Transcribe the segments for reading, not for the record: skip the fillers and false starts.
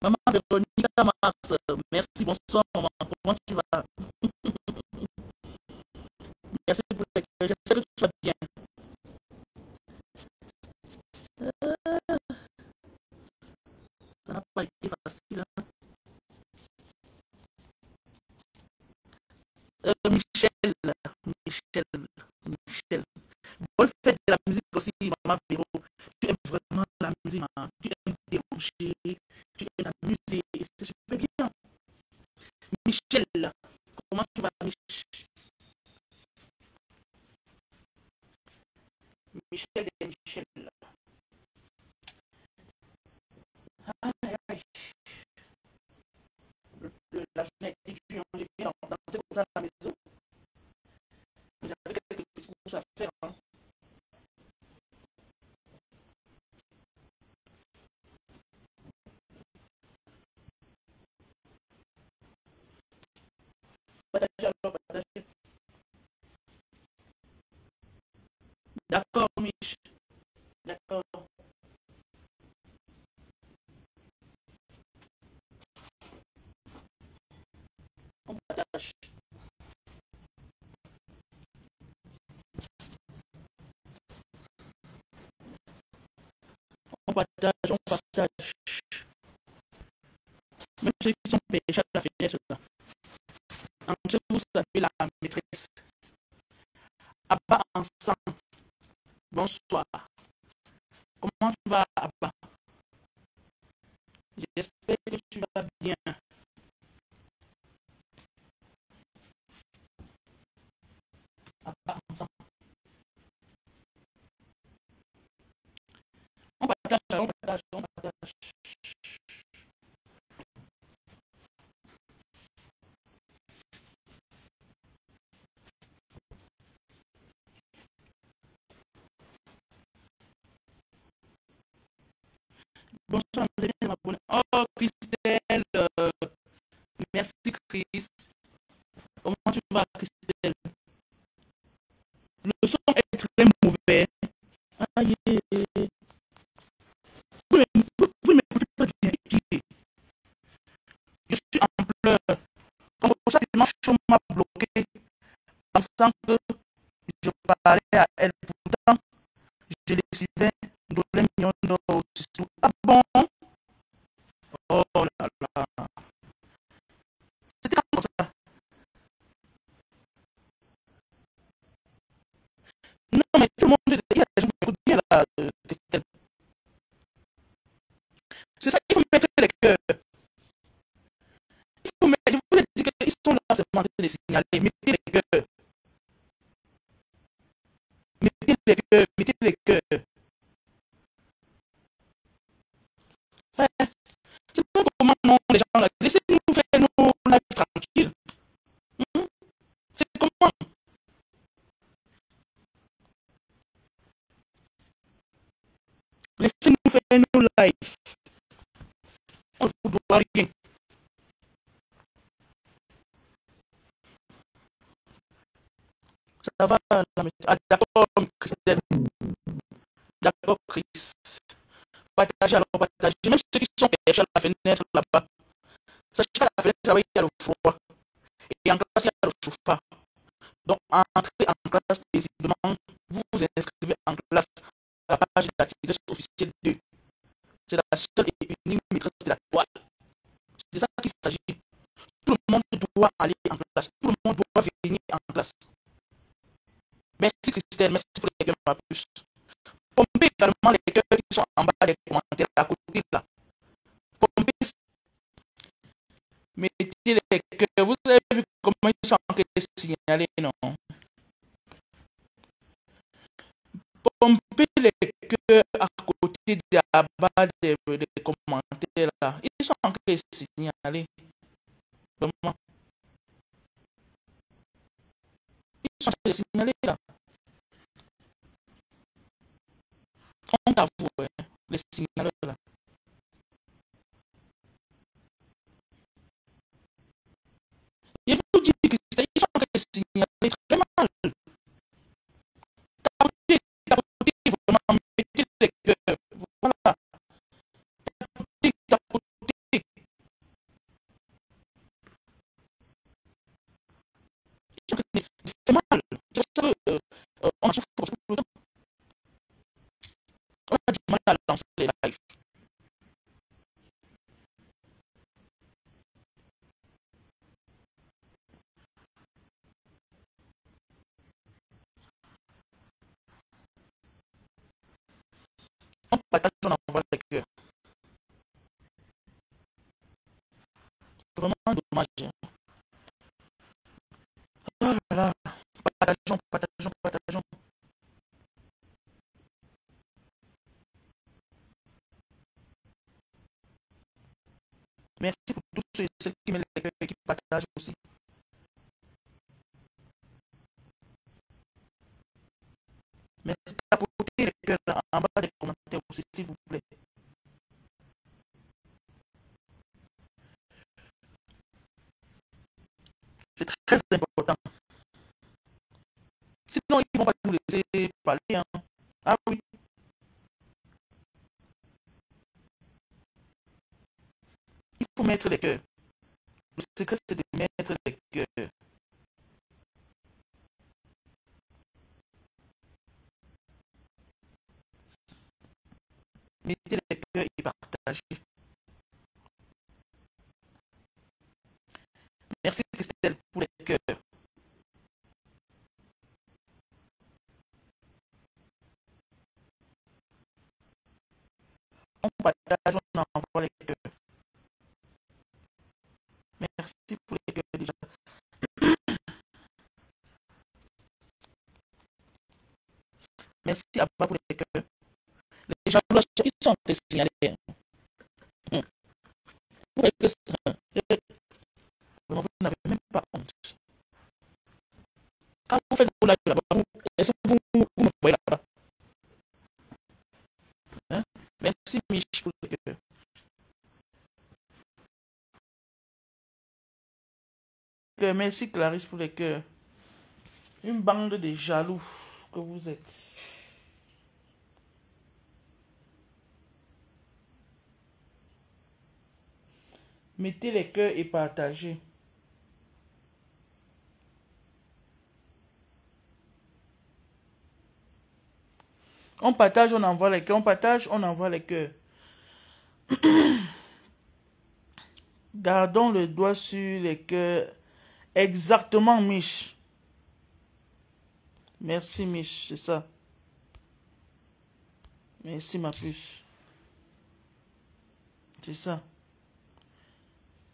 Maman Véronica Mars, merci, bonsoir maman, comment tu vas? Merci pour l'accueil, j'espère que tu vas bien. Ça n'a pas été facile, hein. Michel, Michel, Michel. Bon, faites de la musique aussi, maman Véro. Tu aimes vraiment la musique, maman. Tu aimes déranger, tu aimes t'amuser, et c'est super bien. Michel, comment tu vas, Michel et Michel? Aïe, aïe, la journée a été dure, j'ai fait dans la maison. J'avais quelques petites courses à faire, hein. Partagez alors, partagez. D'accord, Mich. D'accord. On partage. On partage, on partage. Même ceux qui sont pêcheurs à la fenêtre, là. Entrez, vous savez la maîtresse. Abba ensemble. Bonsoir. Comment tu vas, Abba? J'espère que tu vas bien. Abba ensemble. On partage, on partage, on partage. Bonsoir, André, ma bonne. Oh, Christelle. Merci, Chris. Comment tu vas, Christelle? Le son est très mauvais. Aïe, vous ne m'écoutez pas bien. Je suis en pleurs. Comme ça, dimanche, on m'a bloqué, pensant que je parlais à elle. Pourtant, je les suivais dans les millions d'euros aussi. Ah bon? Oh là là. C'était comme ça. Non, mais tout le monde, il y a des gens qui écoutent bien là. C'est ça, il faut mettre les cœurs. Il faut mettre, je vous ai dit qu'ils sont là seulement en train de signaler. Mettez les cœurs. Mettez les cœurs. Mettez les cœurs. Ouais. C'est pas comment non, les gens là. Laissez-nous faire nos lives tranquilles. Hmm? C'est comment? Laissez-nous faire nos lives. On ne vous doit rien. Ça va, la ah, d'accord, Christelle. D'accord, Chris. Partagez alors, partagez. Même ceux qui sont cachés à la fenêtre là-bas. Sachez qu'à la fenêtre là-bas, il y a le froid. Et en classe, il y a le chauffard. Donc, entrez en classe paisiblement. Vous vous inscrivez en classe à la page d'activité officielle 2. C'est la seule et unique maîtresse de la toile. C'est de ça qu'il s'agit. Tout le monde doit aller en classe. Tout le monde doit venir en classe. Merci Christelle, merci pour les cœurs ma puce. Pompez également les cœurs qui sont en bas des commentaires à côté là. Pompez, mettez les cœurs. Vous avez vu comment ils sont en train de signaler, non? Pompez les cœurs à côté de la bas des commentaires là. Ils sont en train de signaler. Vraiment. Ils sont en train de signaler là. On t'avoue, hein, les signaleurs là. Je vous dis que ils sont en train de signaler très mal. Tapotez, vraiment, mettez les cœurs. Voilà. Tapotez, tapotez. On a du mal à lancer les lives. On partage, on envoie les cœurs. C'est vraiment dommage. Hein. Oh là là. Partageons, partageons, partageons. Merci pour tous ceux et celles qui mettent les cœurs et qui partagent aussi. Merci d'apporter les cœurs en bas des commentaires aussi, s'il vous plaît. C'est très important. Sinon, ils ne vont pas nous laisser parler. Hein. Ah oui. Il faut mettre les cœurs. Le secret, c'est de mettre les cœurs. Mettez les cœurs et partagez. Merci Christelle pour les cœurs. On partage, on envoie les cœurs. Merci pour les cœurs déjà. Merci à Abba pour les cœurs. Les gens ils sont signalés. Vous n'avez même pas honte. Quand vous faites vos lives là-bas, est-ce que vous me voyez là-bas? Hein? Merci Mich pour le cœur. Merci Clarisse pour les cœurs. Une bande de jaloux que vous êtes. Mettez les cœurs et partagez. On partage, on envoie les cœurs. On partage, on envoie les cœurs. Gardons le doigt sur les cœurs. Exactement, Mich. Merci, Mich, c'est ça. Merci, ma puce. C'est ça.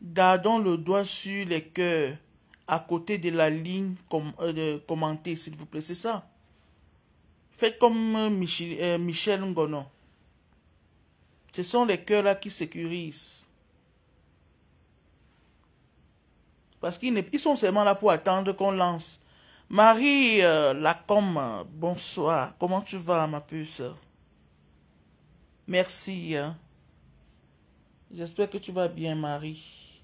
Gardons le doigt sur les cœurs à côté de la ligne de commenter, s'il vous plaît. C'est ça. Faites comme Michel Ngono. Ce sont les cœurs là qui sécurisent. Parce qu'ils sont seulement là pour attendre qu'on lance. Marie Lacombe, bonsoir. Comment tu vas, ma puce? Merci. Hein. J'espère que tu vas bien, Marie.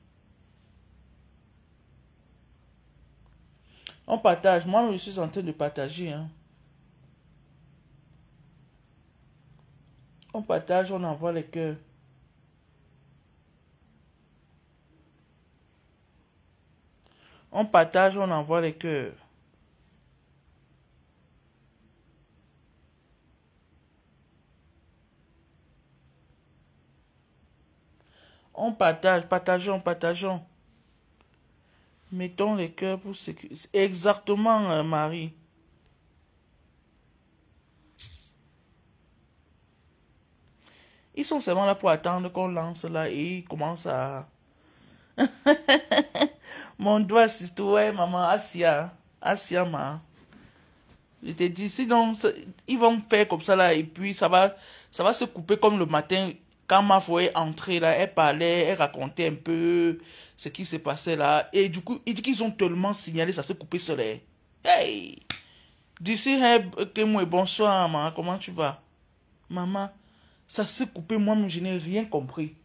On partage. Moi, je suis en train de partager. Hein. On partage, on envoie les cœurs. On partage, on envoie les cœurs. On partage, partageons, partageons. Mettons les cœurs pour sécuriser. Exactement, Marie. Ils sont seulement là pour attendre qu'on lance là et ils commencent à... Mon doigt, c'est tout, ouais, maman, Asia. Asia, ma. Je te dis, sinon, ils vont faire comme ça là et puis ça va se couper comme le matin. Quand ma foi est entrée là, elle parlait, elle racontait un peu ce qui se passait là. Et du coup, ils disent qu'ils ont tellement signalé, ça s'est coupé sur les... Hey! D'ici, que moi, bonsoir, maman, comment tu vas? Maman, ça s'est coupé, moi, je n'ai rien compris.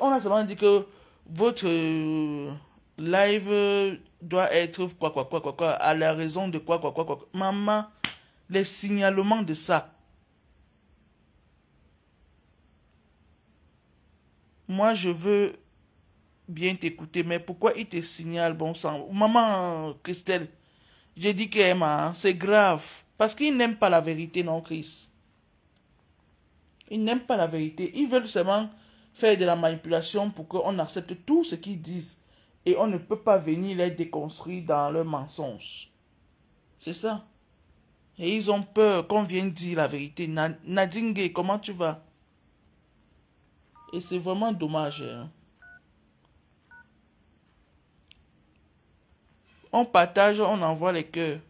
On a seulement dit que votre live doit être quoi, à la raison de quoi. Maman, les signalements de ça. Moi, je veux bien t'écouter, mais pourquoi il te signale, bon sang? Maman, Christelle, j'ai dit qu'Emma, c'est grave. Parce qu'il n'aime pas la vérité, non, Chris? Ils n'aiment pas la vérité. Ils veulent seulement faire de la manipulation pour qu'on accepte tout ce qu'ils disent. Et on ne peut pas venir les déconstruire dans leurs mensonges. C'est ça. Et ils ont peur qu'on vienne dire la vérité. Nadingue, comment tu vas? Et c'est vraiment dommage. Hein. On partage, on envoie les cœurs.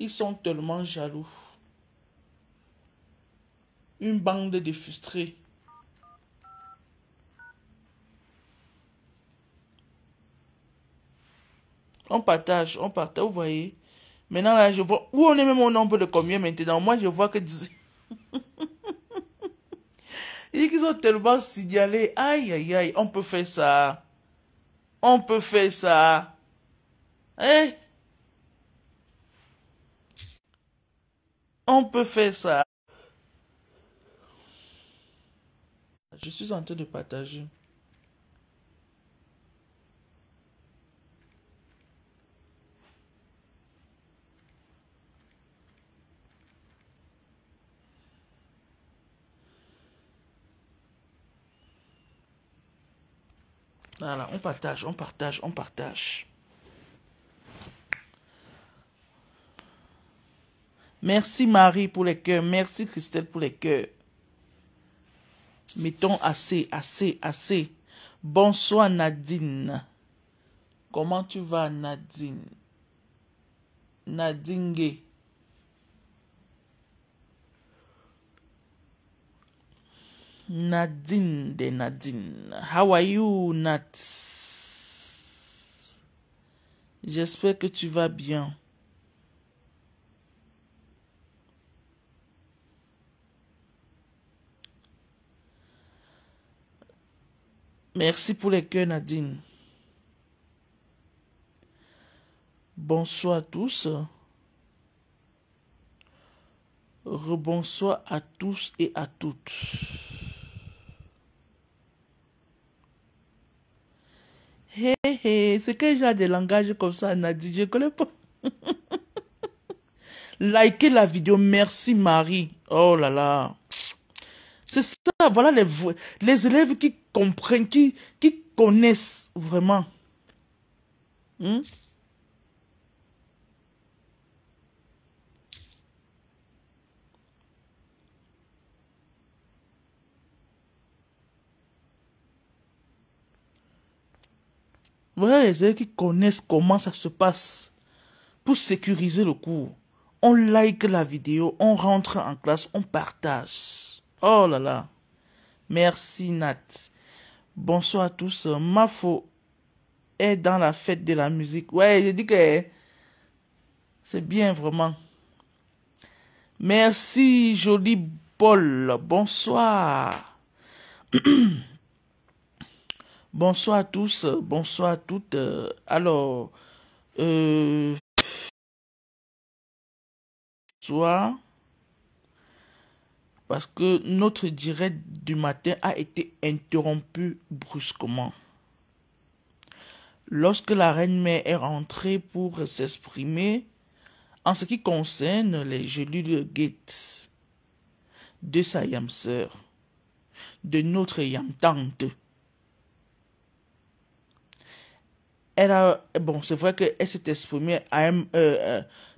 Ils sont tellement jaloux. Une bande de frustrés. On partage, vous voyez. Maintenant, là, je vois, où on est même au nombre de combien maintenant? Moi, je vois que... Il dit qu'ils ont tellement signalé. Aïe, aïe, aïe, on peut faire ça. On peut faire ça. Hein? On peut faire ça. Je suis en train de partager. Voilà, on partage, on partage, on partage. Merci Marie pour les cœurs. Merci Christelle pour les cœurs. Mettons assez, assez, assez. Bonsoir Nadine. Comment tu vas Nadine? Nadingue. Nadine de Nadine. How are you Nat? J'espère que tu vas bien. Merci pour les cœurs, Nadine. Bonsoir à tous. Rebonsoir à tous et à toutes. Hé hé, c'est quel genre de langage comme ça, Nadine? Je ne connais pas. Likez la vidéo. Merci Marie. Oh là là. C'est ça, voilà les élèves qui comprennent, qui connaissent vraiment. Voilà les élèves qui connaissent comment ça se passe pour sécuriser le cours. On like la vidéo, on rentre en classe, on partage. Oh là là. Merci Nat. Bonsoir à tous. Mafo est dans la fête de la musique. Ouais, je dis que c'est bien vraiment. Merci joli Paul. Bonsoir. Bonsoir à tous. Bonsoir à toutes. Alors, soir, parce que notre direct du matin a été interrompu brusquement. Lorsque la reine-mère est rentrée pour s'exprimer en ce qui concerne les gelules Gates de sa yam-sœur, de notre yam-tante. Bon, c'est vrai qu'elle s'est exprimée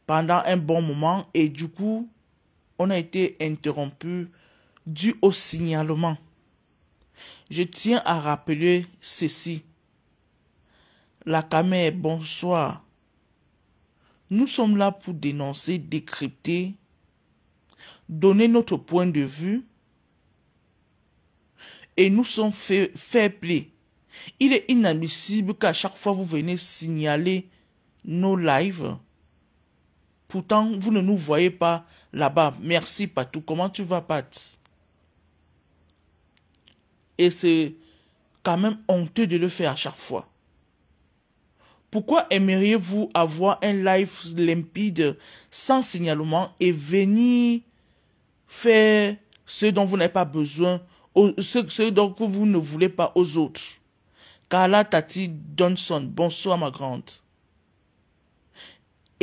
pendant un bon moment et du coup, on a été interrompu dû au signalement. Je tiens à rappeler ceci. La Camère, bonsoir. Nous sommes là pour dénoncer, décrypter, donner notre point de vue et nous sommes fair play. Il est inadmissible qu'à chaque fois vous venez signaler nos lives. Pourtant, vous ne nous voyez pas là-bas. Merci Patou. Comment tu vas, Pat? Et c'est quand même honteux de le faire à chaque fois. Pourquoi aimeriez-vous avoir un live limpide sans signalement et venir faire ce dont vous n'avez pas besoin, ce dont vous ne voulez pas aux autres? Carla Tati Johnson, bonsoir ma grande.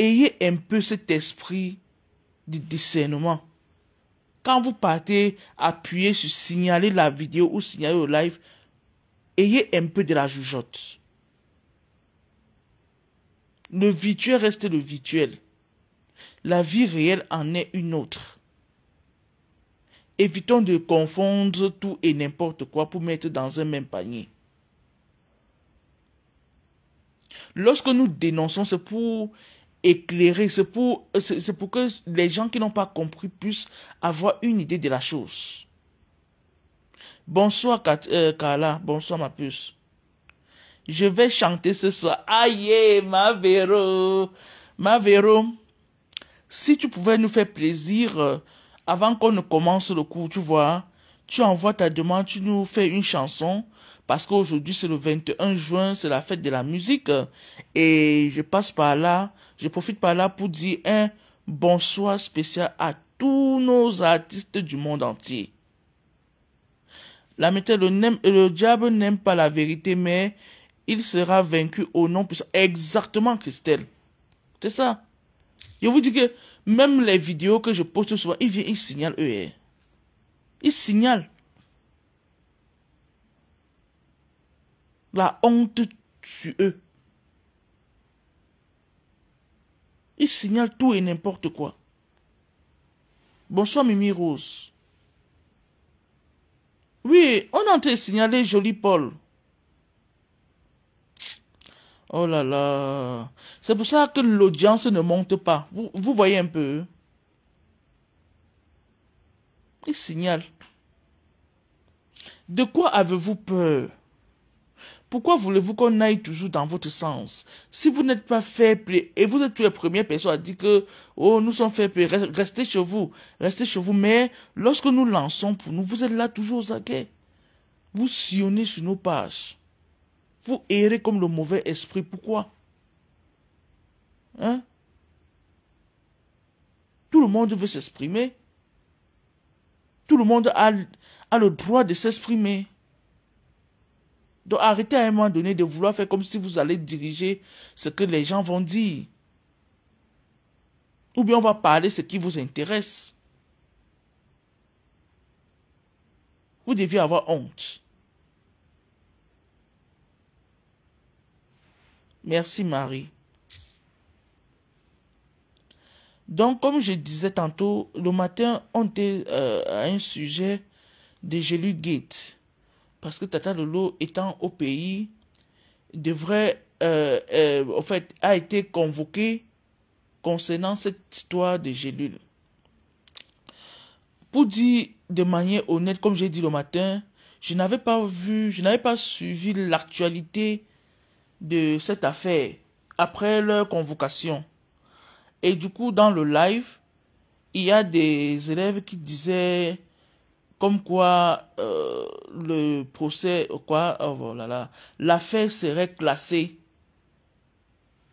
ayez un peu cet esprit de discernement. Quand vous partez appuyer sur signaler la vidéo ou signaler au live, ayez un peu de la jugeote. Le virtuel reste le virtuel. La vie réelle en est une autre. Évitons de confondre tout et n'importe quoi pour mettre dans un même panier. Lorsque nous dénonçons, c'est pour éclairer, c'est pour que les gens qui n'ont pas compris puissent avoir une idée de la chose. Bonsoir Carla, bonsoir ma puce. Je vais chanter ce soir. Aïe, ma Véro. Ma Véro, si tu pouvais nous faire plaisir, avant qu'on ne commence le cours, tu vois, tu envoies ta demande, tu nous fais une chanson, parce qu'aujourd'hui c'est le 21 juin, c'est la fête de la musique, et je passe par là, je profite par là pour dire un bonsoir spécial à tous nos artistes du monde entier. La méthode, le diable n'aime pas la vérité, mais il sera vaincu au nom puissant. Exactement, Christelle. C'est ça. Je vous dis que même les vidéos que je poste souvent, ils signalent eux. Ils signalent. La honte sur eux. Ils signalent tout et n'importe quoi. Bonsoir Mimi Rose. Oui, on est en train de signaler Joli Paul. Oh là là. C'est pour ça que l'audience ne monte pas. Vous voyez un peu. Il signale. De quoi avez-vous peur? Pourquoi voulez-vous qu'on aille toujours dans votre sens? Si vous n'êtes pas fair-play, et vous êtes les premières personnes à dire que oh, nous sommes fair-play, restez chez vous. Restez chez vous. Mais lorsque nous lançons pour nous, vous êtes là toujours aux aguets. Vous sillonnez sur nos pages. Vous errez comme le mauvais esprit. Pourquoi? Hein? Tout le monde veut s'exprimer. Tout le monde a le droit de s'exprimer. Donc arrêtez à un moment donné de vouloir faire comme si vous allez diriger ce que les gens vont dire. Ou bien on va parler ce qui vous intéresse. Vous deviez avoir honte. Merci Marie. Donc, comme je disais tantôt, le matin, on était à un sujet de Jelu Gate. Parce que Tata Lolo, étant au pays, devrait, en fait, a été convoqué concernant cette histoire de Gélule. Pour dire de manière honnête, comme j'ai dit le matin, je n'avais pas suivi l'actualité de cette affaire après leur convocation. Et du coup, dans le live, il y a des élèves qui disaient comme quoi le procès, quoi, oh là là, l'affaire serait classée.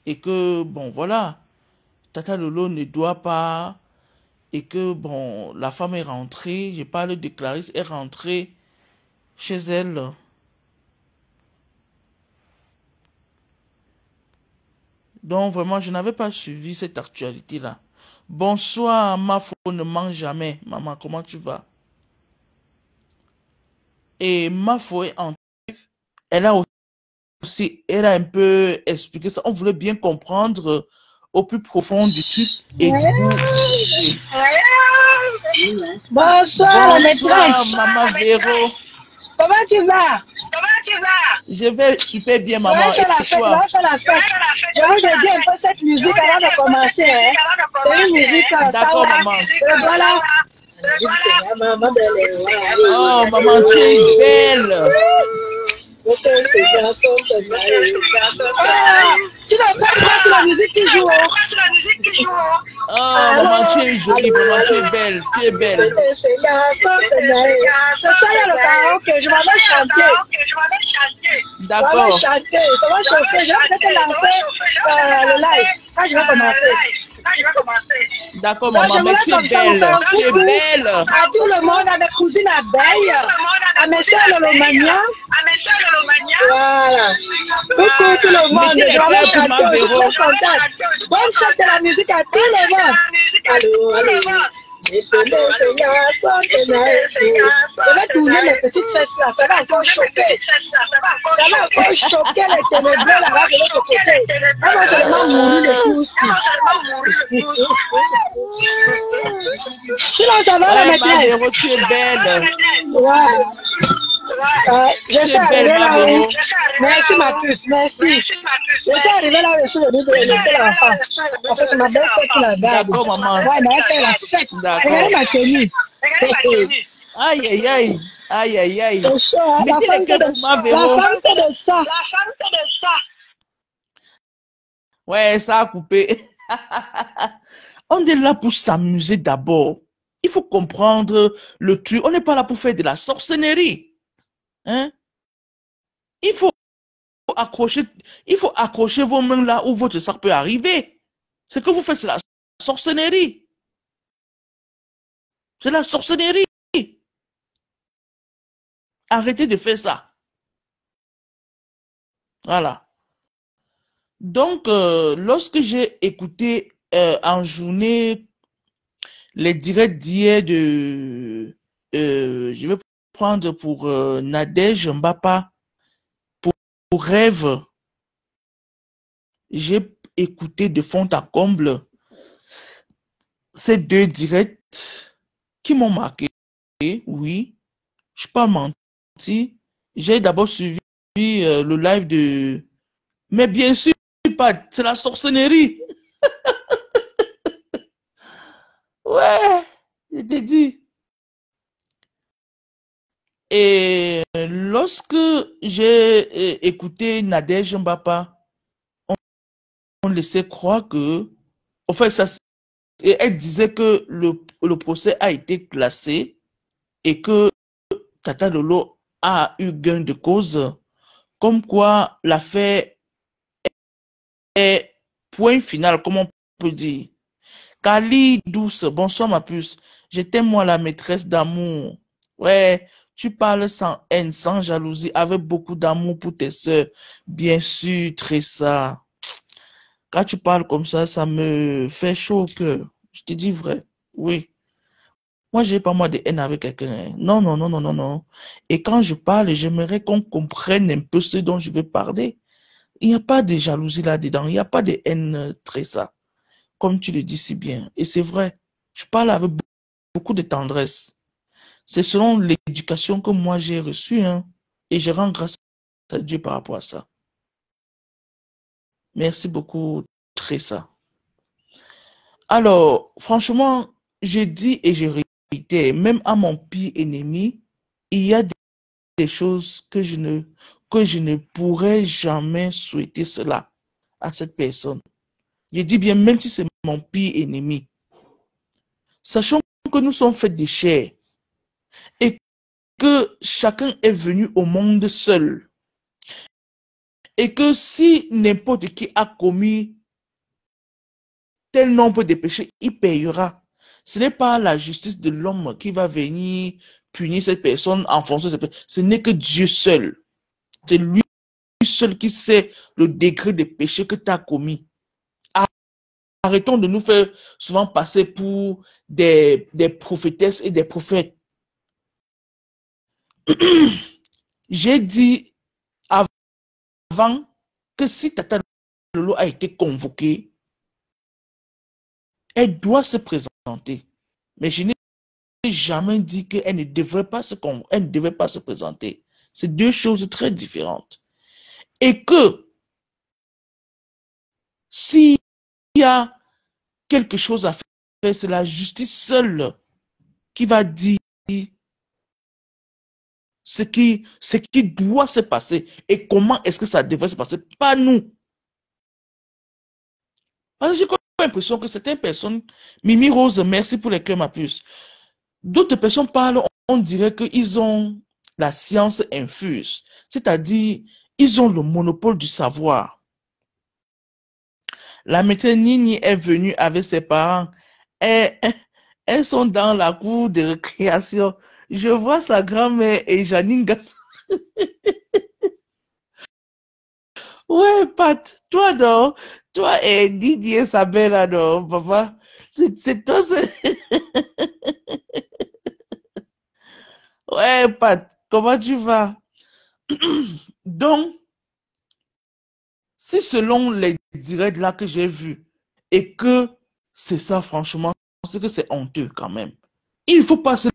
Et que, bon, voilà, Tata Lolo ne doit pas, et que, bon, la femme est rentrée, je parle de Clarisse, est rentrée chez elle. Donc, vraiment, je n'avais pas suivi cette actualité-là. Bonsoir, Mafo ne mange jamais. Maman, comment tu vas? Et Mafo est en live. Elle a aussi, elle a un peu expliqué ça. On voulait bien comprendre au plus profond du truc. Et du coup, bonsoir, Maman Véro. Comment tu vas? Je vais super bien, maman. Je vais faire je vais dire un peu cette musique avant de commencer. Hein. C'est une musique d'accord, maman. Voilà. Oh, maman, tu es belle. Tu n'as pas sur la musique qui joue. Oh, maman, tu es jolie, maman, tu es belle, tu es belle. C'est ça, il y a le karaoké, je m'en vais chanter. D'accord. Ça va chauffer, je vais peut-être lancer le live quand je vais commencer. D'accord, maman, mais tu es belle, tu es belle. À tout le monde, à mes cousines abeilles, à mes soeurs Lolomania, Voilà. Coucou tout le monde. Mettez les Vraiment cœurs pour ma content, je suis Véro. très contente. Bonne fête de la musique à tout le monde. Allô, allô. Laissez-le, Seigneur, son ténèbre. Je vais tourner mes petites fesses là, ça va encore choquer. Ça va encore choquer les ténébreux là-bas de l'autre côté. Elle va seulement mourir de tout aussi. Sinon, ça va la Ouais, ma maîtresse. Véro, tu es belle. Ouais. Je Tu suis es belle, arrivée ma là où. Véro. Merci ma puce, merci. Je suis arrivée là où je suis venue de laisser l'enfant. Parce que c'est ma belle-sœur qui la garde. D'accord, maman. Ouais, mais elle fait la fête. D'accord. Regardez ma tenue. Aïe, aïe, aïe. Aïe, aïe, aïe. C'est chaud, hein? La Mettez les femme cœurs fait pour ma de Véro. la femme fait de ça. Ouais, ça a coupé. On est là pour s'amuser d'abord. Il faut comprendre le truc. On n'est pas là pour faire de la sorcellerie. Hein? Il faut accrocher vos mains là où votre sac peut arriver. Ce que vous faites, c'est la sorcellerie. C'est la sorcellerie. Arrêtez de faire ça. Voilà. Donc, lorsque j'ai écouté en journée les directs d'hier je vais prendre pour Nadège Mbapa, pour Rêve, j'ai écouté de fond en comble ces deux directs qui m'ont marqué. Oui, je ne suis pas menti. J'ai d'abord suivi le live de... Mais bien sûr, pas, c'est la sorcellerie. Ouais, je t'ai dit. Et lorsque j'ai écouté Nadège Mbapa, on laissait croire que, en fait, elle disait que le procès a été classé et que Tata Lolo a eu gain de cause, comme quoi l'affaire est point final, comme on peut dire. Kali douce, bonsoir ma puce. J'étais moi la maîtresse d'amour. Ouais, tu parles sans haine, sans jalousie, avec beaucoup d'amour pour tes sœurs. Bien sûr, Tressa. Quand tu parles comme ça me fait chaud au cœur. Je te dis vrai. Oui. Moi, j'ai pas moi de haine avec quelqu'un. Non, non, non, non, non, non. Et quand je parle, j'aimerais qu'on comprenne un peu ce dont je veux parler. Il n'y a pas de jalousie là-dedans. Il n'y a pas de haine, Tressa. Comme tu le dis si bien. Et c'est vrai. Je parle avec beaucoup de tendresse. C'est selon l'éducation que moi j'ai reçue, hein. Et je rends grâce à Dieu par rapport à ça. Merci beaucoup, Tressa. Alors, franchement, je dis et je réitère, même à mon pire ennemi, il y a des choses que je ne pourrais jamais souhaiter cela à cette personne. Je dis bien, même si c'est mon pire ennemi. Sachant que nous sommes faits de chair et que chacun est venu au monde seul. Et que si n'importe qui a commis tel nombre de péchés, il payera. Ce n'est pas la justice de l'homme qui va venir punir cette personne, enfoncer cette personne. Ce n'est que Dieu seul. C'est lui seul qui sait le degré de péché que tu as commis. Arrêtons de nous faire souvent passer pour des prophétesses et des prophètes. J'ai dit avant que si Tata Lolo a été convoquée, elle doit se présenter. Mais je n'ai jamais dit qu'elle ne devrait pas elle ne devait pas se présenter. C'est deux choses très différentes. Et que s'il y a quelque chose à faire, c'est la justice seule qui va dire ce qui doit se passer et comment est-ce que ça devrait se passer, pas nous. Parce que j'ai l'impression que certaines personnes, Mimi Rose, merci pour les cœurs ma puce. D'autres personnes parlent, on dirait qu'ils ont la science infuse, c'est-à-dire ils ont le monopole du savoir. La maîtresse Nini est venue avec ses parents. Elles sont dans la cour de récréation. Je vois sa grand-mère et Janine Gasson. Ouais, Pat, toi, non. Toi et Didier Sabella, non, papa. C'est toi, Ouais, Pat, comment tu vas? Donc, si selon les directs là que j'ai vus, et que c'est ça, franchement, c'est que c'est honteux quand même. Il ne faut pas se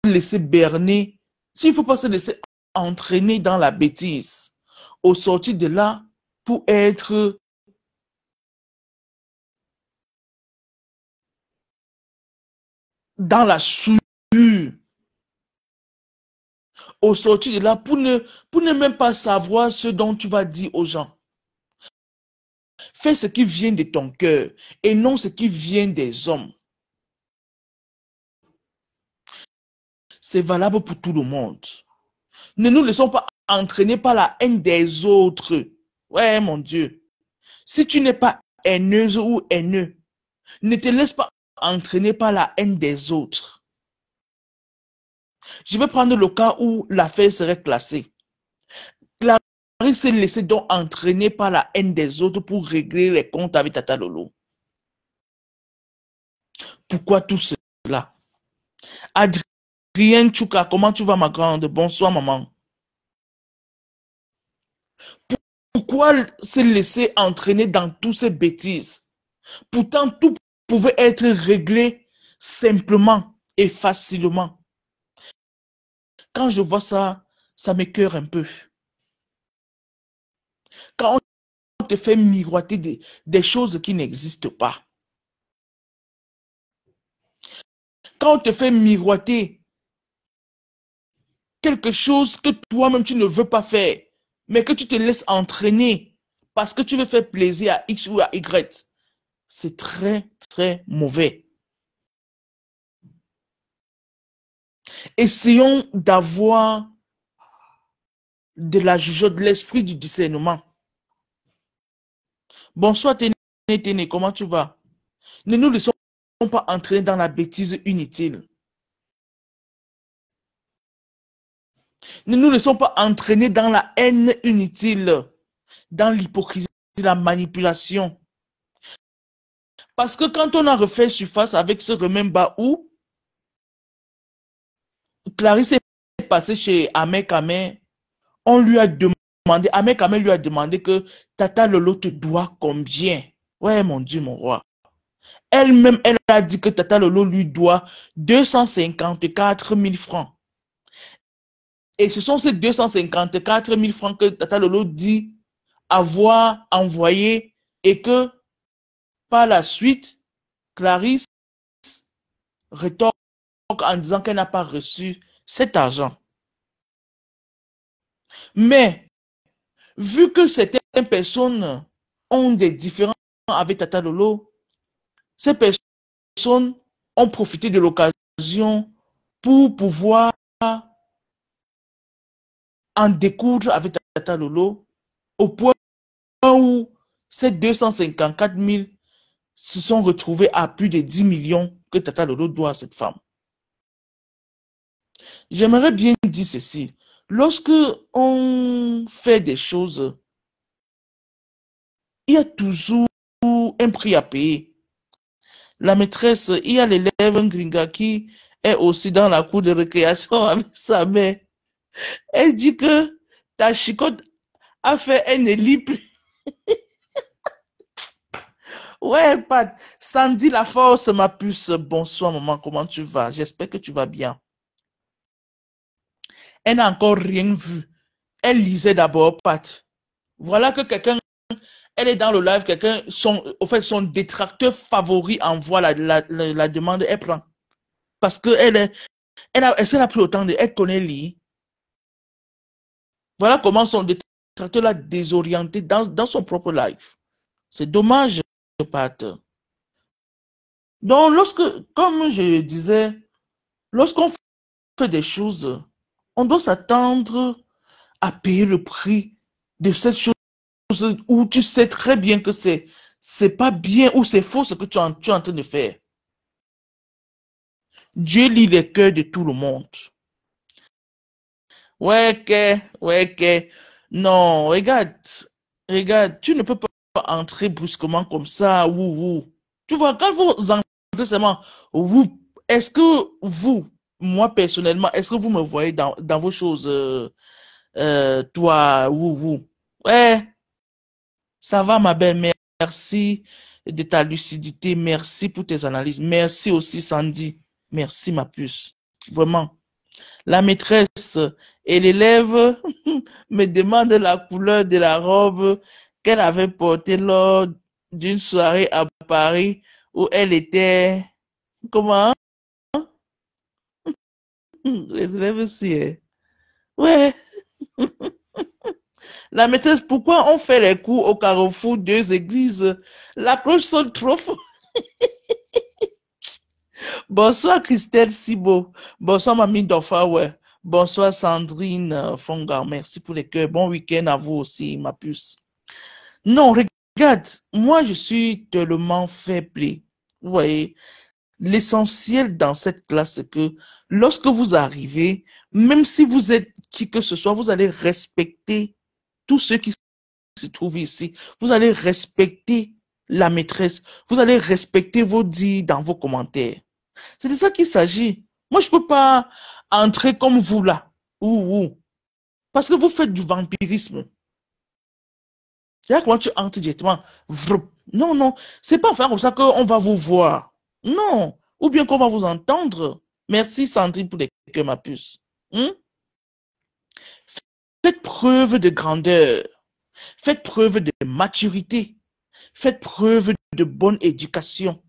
laisser berner, il ne faut pas se laisser entraîner dans la bêtise, au sortir de là, pour être dans la souillure, au sortir de là, pour ne même pas savoir ce dont tu vas dire aux gens. Fais ce qui vient de ton cœur et non ce qui vient des hommes. C'est valable pour tout le monde. Ne nous laissons pas entraîner par la haine des autres. Ouais, mon Dieu. Si tu n'es pas haineuse ou haineux, ne te laisse pas entraîner par la haine des autres. Je vais prendre le cas où l'affaire serait classée. Clarisse s'est laissée donc entraîner par la haine des autres pour régler les comptes avec Tata Lolo. Pourquoi tout cela? Adrienne Chouka, comment tu vas ma grande? Bonsoir maman. Pourquoi se laisser entraîner dans toutes ces bêtises? Pourtant, tout pouvait être réglé simplement et facilement. Quand je vois ça, ça m'écoeure un peu. Quand on te fait miroiter des choses qui n'existent pas. Quand on te fait miroiter quelque chose que toi-même tu ne veux pas faire, mais que tu te laisses entraîner parce que tu veux faire plaisir à X ou à Y, c'est très, très mauvais. Essayons d'avoir de la jugeote, de l'esprit du discernement. Bonsoir Téné, comment tu vas? Ne nous laissons pas entraîner dans la bêtise inutile. Ne nous laissons pas entraîner dans la haine inutile, dans l'hypocrisie, la manipulation. Parce que quand on a refait surface avec ce remember où Clarisse est passée chez Ahmed Kamé, on lui a demandé, Ahmed Kamé lui a demandé que Tata Lolo te doit combien? Ouais, mon Dieu, mon roi. Elle-même, elle a dit que Tata Lolo lui doit 254 000 francs. Et ce sont ces 254 000 francs que Tata Lolo dit avoir envoyé et que par la suite, Clarisse rétorque en disant qu'elle n'a pas reçu cet argent. Mais, vu que certaines personnes ont des différends avec Tata Lolo, ces personnes ont profité de l'occasion pour pouvoir en découdre avec Tata Lolo au point où ces 254 000 se sont retrouvés à plus de 10 millions que Tata Lolo doit à cette femme. J'aimerais bien dire ceci. Lorsque on fait des choses, il y a toujours un prix à payer. La maîtresse, il y a l'élève Gringa qui est aussi dans la cour de récréation avec sa mère. Elle dit que ta chicotte a fait un élip. Ouais, Pat. Sandy la force, ma puce. Bonsoir, maman. Comment tu vas? J'espère que tu vas bien. Elle n'a encore rien vu. Elle lisait d'abord, Pat. Voilà que quelqu'un, elle est dans le live, quelqu'un, son détracteur favori envoie la demande, elle prend. Parce que elle s'est pris autant de, elle connaît lire. Voilà comment son détracteur l'a désorienté dans son propre live. C'est dommage, Pat. Donc, comme je disais, lorsqu'on fait des choses, on doit s'attendre à payer le prix de cette chose où tu sais très bien que c'est pas bien ou c'est faux ce que tu es en train de faire. Dieu lit les cœurs de tout le monde. Ouais, que, non, regarde, regarde, tu ne peux pas entrer brusquement comme ça, ou. Tu vois, quand vous entrez seulement, ou, est-ce que vous, moi personnellement, est-ce que vous me voyez dans vos choses, toi, ou. Ouais, ça va, ma belle, merci de ta lucidité, merci pour tes analyses, merci aussi, Sandy, merci, ma puce, vraiment. La maîtresse et l'élève me demandent la couleur de la robe qu'elle avait portée lors d'une soirée à Paris où elle était... Comment? Les élèves aussi, hein. Ouais. La maîtresse, pourquoi on fait les cours au carrefour deux églises? La cloche sonne trop fort. Bonsoir Christelle Sibo. Bonsoir Mamie Doffa, ouais. Bonsoir Sandrine Fonga. Merci pour les cœurs. Bon week-end à vous aussi, ma puce. Non, regarde, moi je suis tellement faible. Vous voyez, l'essentiel dans cette classe, c'est que lorsque vous arrivez, même si vous êtes qui que ce soit, vous allez respecter tous ceux qui se trouvent ici. Vous allez respecter la maîtresse. Vous allez respecter vos dits dans vos commentaires. C'est de ça qu'il s'agit. Moi, je ne peux pas entrer comme vous là. Ou. Parce que vous faites du vampirisme. C'est là comment tu entres directement. Non, non. C'est pas faire comme ça qu'on va vous voir. Non. Ou bien qu'on va vous entendre. Merci Sandrine pour les cœurs, ma puce. Faites preuve de grandeur. Faites preuve de maturité. Faites preuve de bonne éducation.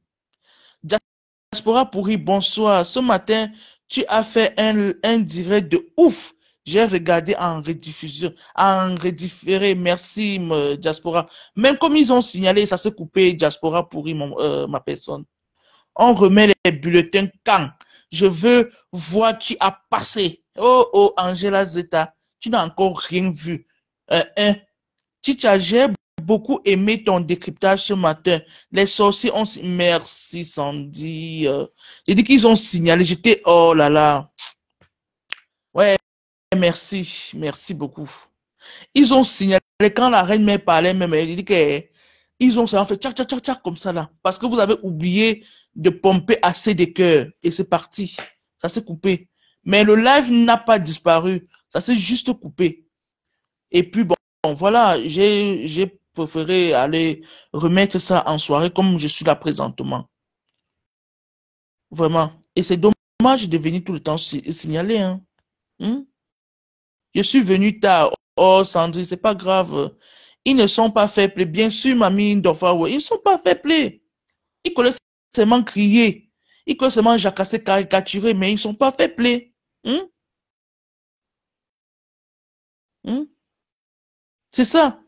Diaspora pourri, bonsoir. Ce matin, tu as fait un direct de ouf. J'ai regardé en rediffusion, en redifféré. Merci, Diaspora. Même comme ils ont signalé, ça s'est coupé, Diaspora pourri, ma personne. On remet les bulletins quand je veux voir qui a passé. Oh, Angela Zeta, tu n'as encore rien vu. Ticha, j'ai beaucoup aimé ton décryptage ce matin. Les sorciers ont... Merci, Sandy. J'ai dit qu'ils ont signalé. J'étais... Oh là là. Ouais, merci. Merci beaucoup. Ils ont signalé quand la reine mère parlait même. Elle dit qu'ils ont fait tchac, tchac, tchac, tchac comme ça là. Parce que vous avez oublié de pomper assez de cœur. Et c'est parti. Ça s'est coupé. Mais le live n'a pas disparu. Ça s'est juste coupé. Et puis bon, voilà, j'ai préféré aller remettre ça en soirée comme je suis là présentement. Vraiment. Et c'est dommage de venir tout le temps signaler. Hein. Je suis venu tard. Oh, Sandrine, c'est pas grave. Ils ne sont pas faibles. Bien sûr, mamie Doffa, ils ne sont pas faibles. Ils connaissent seulement crier. Ils connaissent seulement jacasser, caricaturer, mais ils ne sont pas faibles. C'est ça.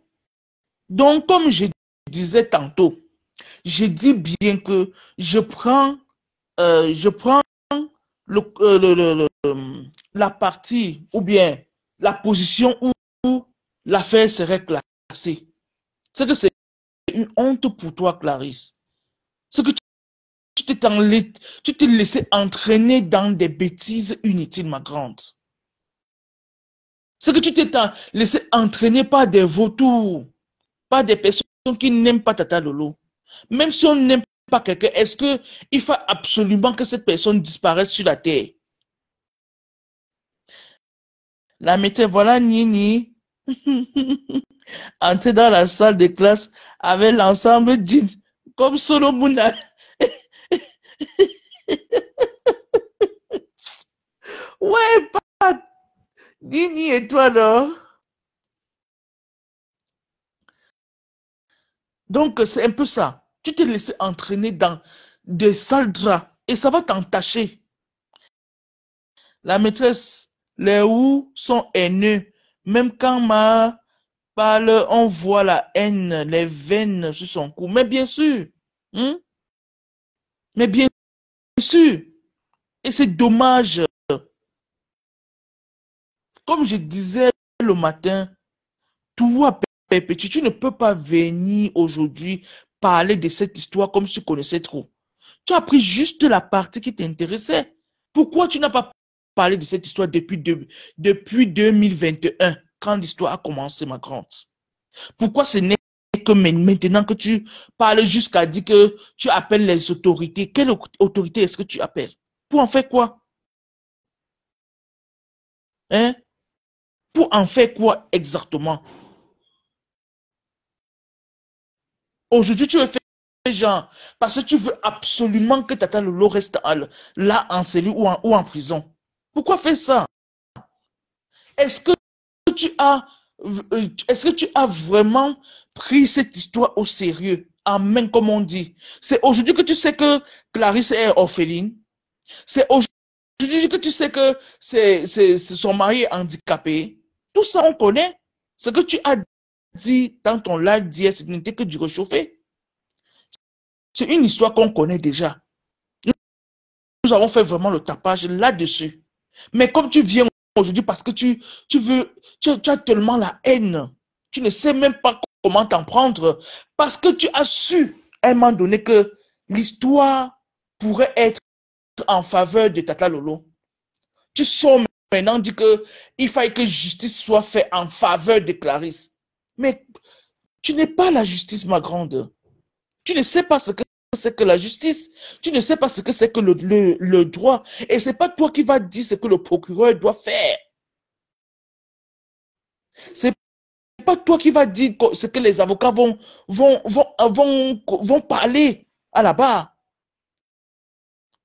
Donc, comme je disais tantôt, je dis bien que je prends la partie ou bien la position où l'affaire serait classée. C'est que c'est une honte pour toi, Clarisse. C'est que tu t'es laissé entraîner dans des bêtises inutiles, ma grande. C'est que tu t'es laissé entraîner par des vautours, par des personnes qui n'aiment pas Tata Lolo. Même si on n'aime pas quelqu'un, est-ce qu'il faut absolument que cette personne disparaisse sur la terre? La maîtresse, voilà Nini, entrer dans la salle de classe avec l'ensemble d'une, comme Solomon. Ouais, pas Nini et toi, là. Donc, c'est un peu ça. Tu t'es laissé entraîner dans des sales draps et ça va t'entacher. La maîtresse, les ou sont haineux. Même quand ma parle, on voit la haine, les veines sur son cou. Mais bien sûr. Mais bien sûr. Et c'est dommage. Comme je disais le matin, toi, Pépé, tu ne peux pas venir aujourd'hui parler de cette histoire comme si tu connaissais trop. Tu as pris juste la partie qui t'intéressait. Pourquoi tu n'as pas parlé de cette histoire depuis 2021, quand l'histoire a commencé, ma grande? Pourquoi ce n'est que maintenant que tu parles jusqu'à dire que tu appelles les autorités? Quelle autorité est-ce que tu appelles? Pour en faire quoi? Hein? Pour en faire quoi exactement? Aujourd'hui, tu veux faire genre, parce que tu veux absolument que Tata Lolo reste là en cellule ou en prison. Pourquoi faire ça? Est-ce que tu as, est-ce que tu as vraiment pris cette histoire au sérieux, en main, comme on dit? C'est aujourd'hui que tu sais que Clarisse est orpheline. C'est aujourd'hui que tu sais que son mari est handicapé. Tout ça, on connaît. Ce que tu as dit dans ton live d'hier, ce n'était que du réchauffé. C'est une histoire qu'on connaît déjà. Nous avons fait vraiment le tapage là-dessus. Mais comme tu viens aujourd'hui parce que tu as tellement la haine, tu ne sais même pas comment t'en prendre, parce que tu as su à un moment donné que l'histoire pourrait être en faveur de Tata Lolo. Tu sors maintenant, dis que il faille que justice soit faite en faveur de Clarisse. Mais tu n'es pas la justice, ma grande. Tu ne sais pas ce que c'est que la justice. Tu ne sais pas ce que c'est que le droit. Et c'est pas toi qui vas dire ce que le procureur doit faire. C'est pas toi qui vas dire ce que les avocats vont parler à la barre.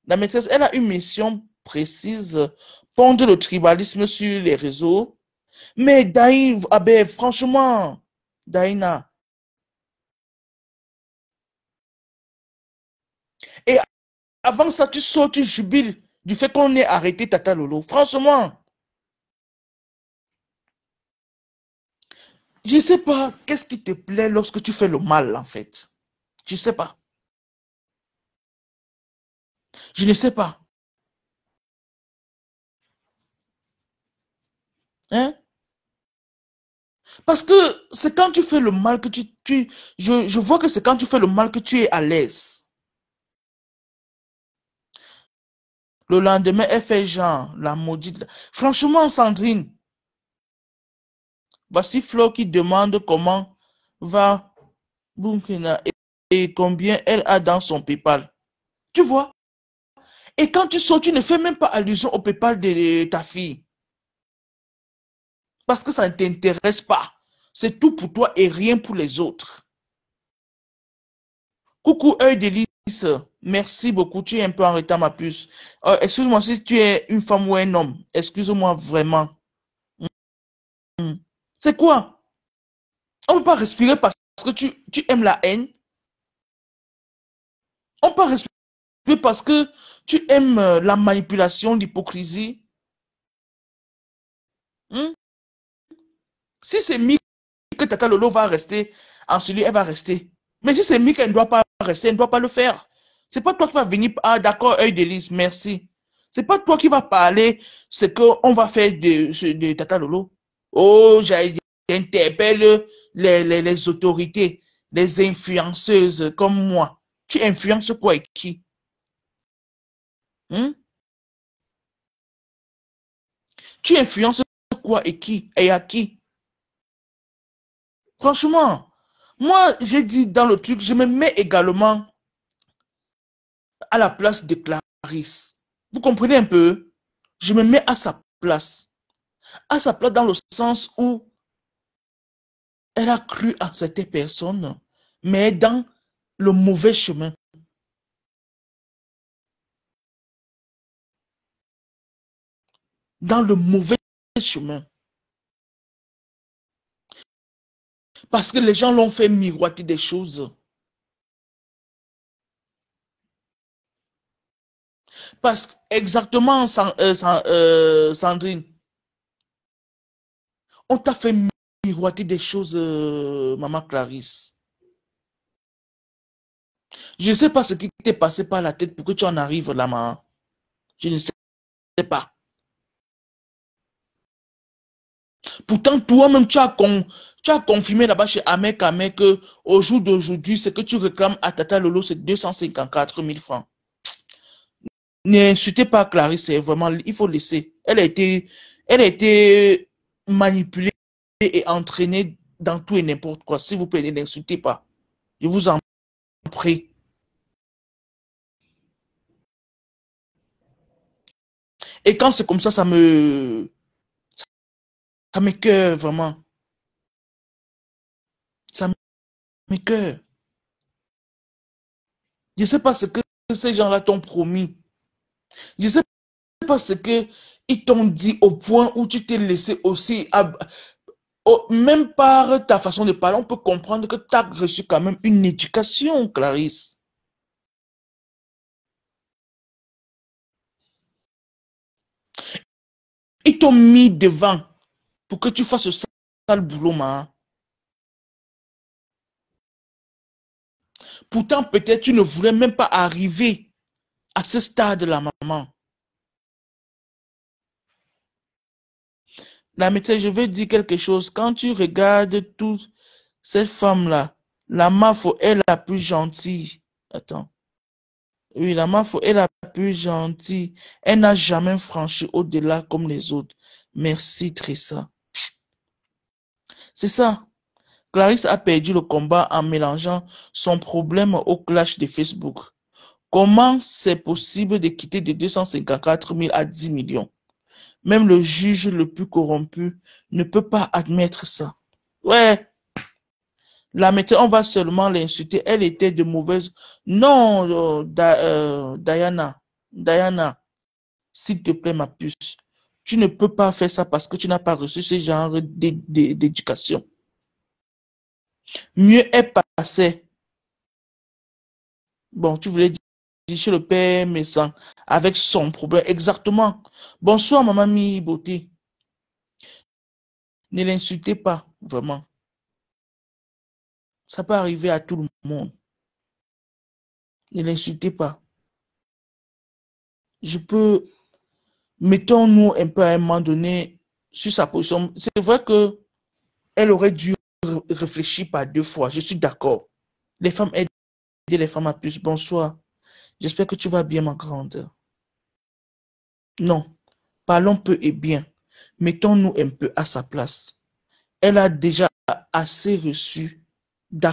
La maîtresse, elle a une mission précise, pondre le tribalisme sur les réseaux. Mais Daï, ah ben, franchement, Daïna. Et avant ça, tu sors, tu jubiles du fait qu'on ait arrêté Tata Lolo. Franchement, je ne sais pas qu'est-ce qui te plaît lorsque tu fais le mal, en fait. Je ne sais pas. Je ne sais pas. Hein? Parce que c'est quand tu fais le mal que je vois que c'est quand tu fais le mal que tu es à l'aise. Le lendemain, elle fait genre, la maudite. Franchement, Sandrine, voici Flo qui demande comment va Bunkina et combien elle a dans son PayPal. Tu vois? Et quand tu sors, tu ne fais même pas allusion au PayPal de ta fille. Parce que ça ne t'intéresse pas. C'est tout pour toi et rien pour les autres. Coucou, œil d'hélice. Merci beaucoup. Tu es un peu en retard, ma puce. Excuse-moi si tu es une femme ou un homme. Excuse-moi vraiment. C'est quoi? On ne peut pas respirer parce que tu aimes la haine. On peut pas respirer parce que tu aimes la manipulation, l'hypocrisie. Hmm? Si c'est mi que Tata Lolo va rester en celui, elle va rester. Mais si c'est mi qu'elle ne doit pas rester, elle ne doit pas le faire. C'est pas toi qui vas venir. Ah, d'accord, œil d'hélice, merci. C'est pas toi qui vas parler ce qu'on va faire de Tata Lolo. Oh, j'interpelle les autorités, les influenceuses comme moi. Tu influences quoi et qui? Hmm? Tu influences quoi et qui? Et à qui? Franchement, moi, j'ai dit dans le truc, je me mets également à la place de Clarisse. Vous comprenez un peu? Je me mets à sa place. À sa place dans le sens où elle a cru à cette personne, mais dans le mauvais chemin. Dans le mauvais chemin. Parce que les gens l'ont fait miroiter des choses. Parce que, exactement, Sandrine, on t'a fait miroiter des choses, maman Clarisse. Je ne sais pas ce qui t'est passé par la tête pour que tu en arrives là, maman. Je ne sais pas. Pourtant, toi-même, tu as confirmé là-bas chez Amek Amek que au jour d'aujourd'hui, ce que tu réclames à Tata Lolo, c'est 254 000 francs. N'insultez pas Clarisse, c'est vraiment, il faut laisser. Elle a été manipulée et entraînée dans tout et n'importe quoi. S'il vous plaît, ne l'insultez pas. Je vous en prie. Et quand c'est comme ça, ça m'écoeure vraiment. Ça m'écoeure. Je ne sais pas ce que ces gens-là t'ont promis. Je ne sais pas ce qu'ils t'ont dit au point où tu t'es laissé aussi. Même par ta façon de parler, on peut comprendre que tu as reçu quand même une éducation, Clarisse. Ils t'ont mis devant pour que tu fasses ce sale boulot, ma. Pourtant, peut-être tu ne voulais même pas arriver à ce stade, la maman. La maîtresse, je veux dire quelque chose. Quand tu regardes toutes ces femmes-là, la Mafo est la plus gentille. Attends. Oui, la Mafo est la plus gentille. Elle n'a jamais franchi au-delà comme les autres. Merci, Tressa. C'est ça. Clarisse a perdu le combat en mélangeant son problème au clash de Facebook. Comment c'est possible de quitter de 254 000 à 10 millions? Même le juge le plus corrompu ne peut pas admettre ça. Ouais, la maîtresse, on va seulement l'insulter. Elle était de mauvaise... Non, Diana, s'il te plaît, ma puce, tu ne peux pas faire ça parce que tu n'as pas reçu ce genre d'éducation. Mieux est passé. Bon, tu voulais dire chez le père médecin avec son problème. Exactement. Bonsoir, maman Mi Beauté. Ne l'insultez pas, vraiment. Ça peut arriver à tout le monde. Ne l'insultez pas. Je peux... Mettons-nous un peu à un moment donné sur sa position. C'est vrai que elle aurait dû réfléchir par deux fois. Je suis d'accord. Les femmes aident les femmes à plus. Bonsoir. J'espère que tu vas bien, ma grande. Non. Parlons peu et bien. Mettons-nous un peu à sa place. Elle a déjà assez reçu de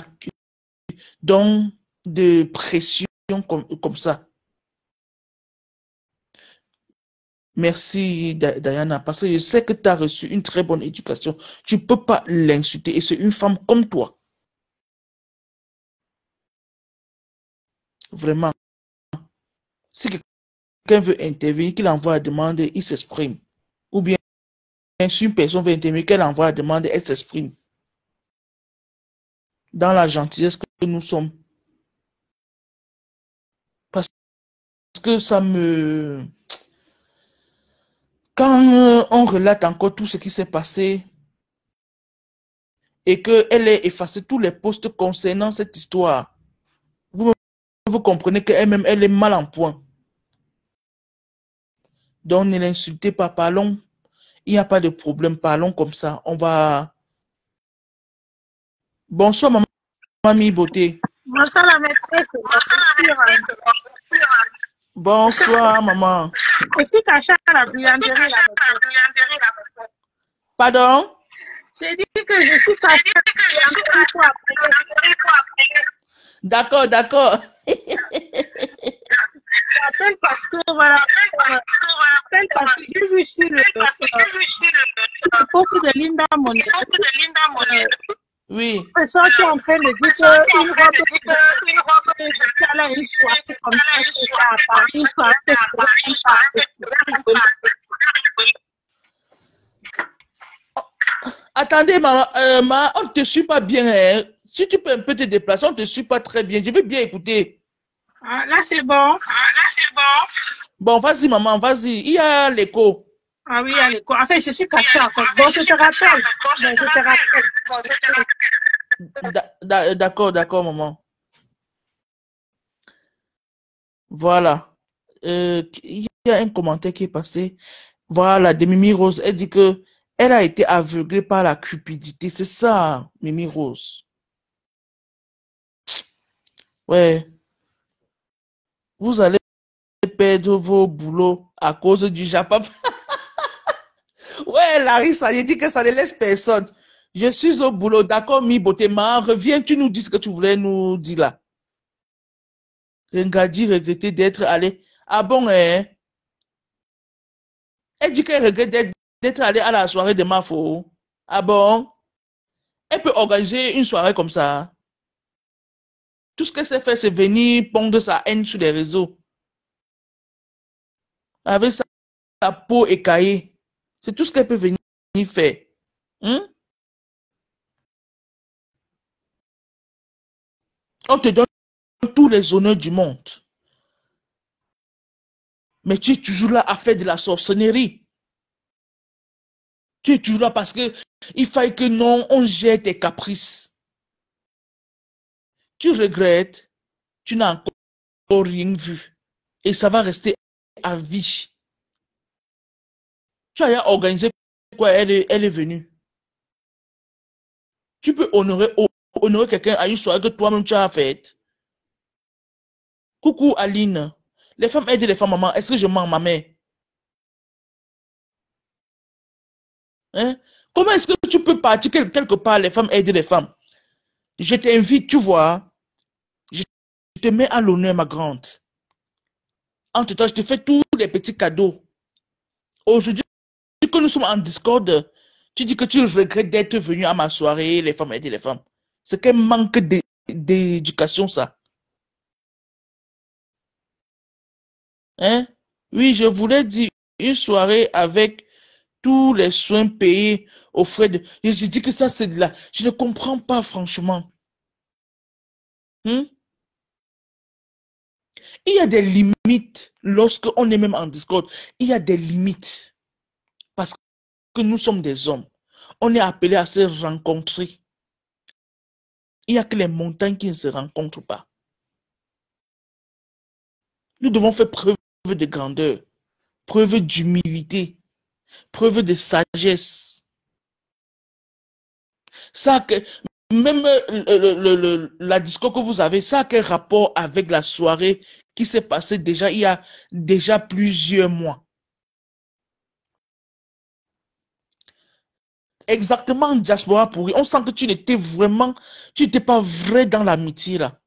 pression comme ça. Merci, Diana, parce que je sais que tu as reçu une très bonne éducation. Tu ne peux pas l'insulter et c'est une femme comme toi. Vraiment. Si quelqu'un veut intervenir, qu'il envoie la demande, il s'exprime. Ou bien, si une personne veut intervenir, qu'elle envoie la demande, elle s'exprime. Dans la gentillesse que nous sommes. Parce que ça me... Quand on relate encore tout ce qui s'est passé et qu'elle ait effacé tous les posts concernant cette histoire, vous comprenez qu'elle-même, elle est mal en point. Donc, ne l'insultez pas, parlons. Il n'y a pas de problème, parlons comme ça. On va... Bonsoir, maman, mamie beauté. Bonsoir la maîtresse. Bonsoir, maman. Est-ce que Kacha la bouillanderie la maîtresse? Pardon? J'ai dit que je suis Kacha la bouillanderie pour après. D'accord, d'accord. J'appelle parce que voilà. J'appelle parce que j'ai vu sur le couple de Linda Monet. Oui. Ils sont en train de dire qu'une robe elle a une soirée comme ça, c'est à Paris, une soirée Attendez, maman, on ne te suit pas bien. Hein. Si tu peux un peu te déplacer, on ne te suit pas très bien. Je veux bien écouter. Ah, là, c'est bon. Bon, vas-y, maman, vas-y. Il y a l'écho. Ah oui, il y a l'écho. En fait, je suis cachée encore. Bon, je te rappelle. D'accord, d'accord, maman. Voilà. Il y a un commentaire qui est passé. Voilà, de Mimi Rose. Elle dit que elle a été aveuglée par la cupidité. C'est ça, Mimi Rose. Ouais. Vous allez perdre vos boulots à cause du Japon. Ouais, Larissa, j'ai dit que ça ne laisse personne. Je suis au boulot, d'accord, mi Botema. Reviens, tu nous dis ce que tu voulais nous dire là. Ngadi regrettait d'être allé. Ah bon, hein? Elle dit qu'elle regrette d'être allée à la soirée de Mafo. Ah bon? Elle peut organiser une soirée comme ça. Tout ce qu'elle sait faire, c'est venir pondre sa haine sur les réseaux. Avec sa peau écaillée. C'est tout ce qu'elle peut venir faire. Hein? On te donne tous les honneurs du monde. Mais tu es toujours là à faire de la sorcellerie. Tu es toujours là parce que il faille que non, on gère tes caprices. Tu regrettes, tu n'as encore rien vu. Et ça va rester à vie. Tu as organisé quoi, elle est venue. Tu peux honorer quelqu'un à une soirée que toi-même tu as faite. Coucou Aline. Les femmes aident les femmes, maman. Est-ce que je mens, ma mère? Hein? Comment est-ce que tu peux partir quelque part, les femmes aident les femmes? Je t'invite, tu vois. Je te mets à l'honneur, ma grande. Entre-temps, je te fais tous les petits cadeaux. Aujourd'hui, que nous sommes en Discord, tu dis que tu regrettes d'être venu à ma soirée, les femmes aider les femmes. C'est qu'un manque d'éducation, ça. Hein? Oui, je voulais dire une soirée avec tous les soins payés aux frais de... Et je dis que ça, c'est de la... Je ne comprends pas, franchement. Hein? Il y a des limites lorsqu'on est même en Discord. Il y a des limites. Parce que nous sommes des hommes. On est appelés à se rencontrer. Il n'y a que les montagnes qui ne se rencontrent pas. Nous devons faire preuve de grandeur, preuve d'humilité, preuve de sagesse. Ça que, même la disco que vous avez, ça a quel rapport avec la soirée qui s'est passée déjà il y a déjà plusieurs mois? Exactement, diaspora pourri. On sent que tu n'étais pas vrai dans l'amitié là.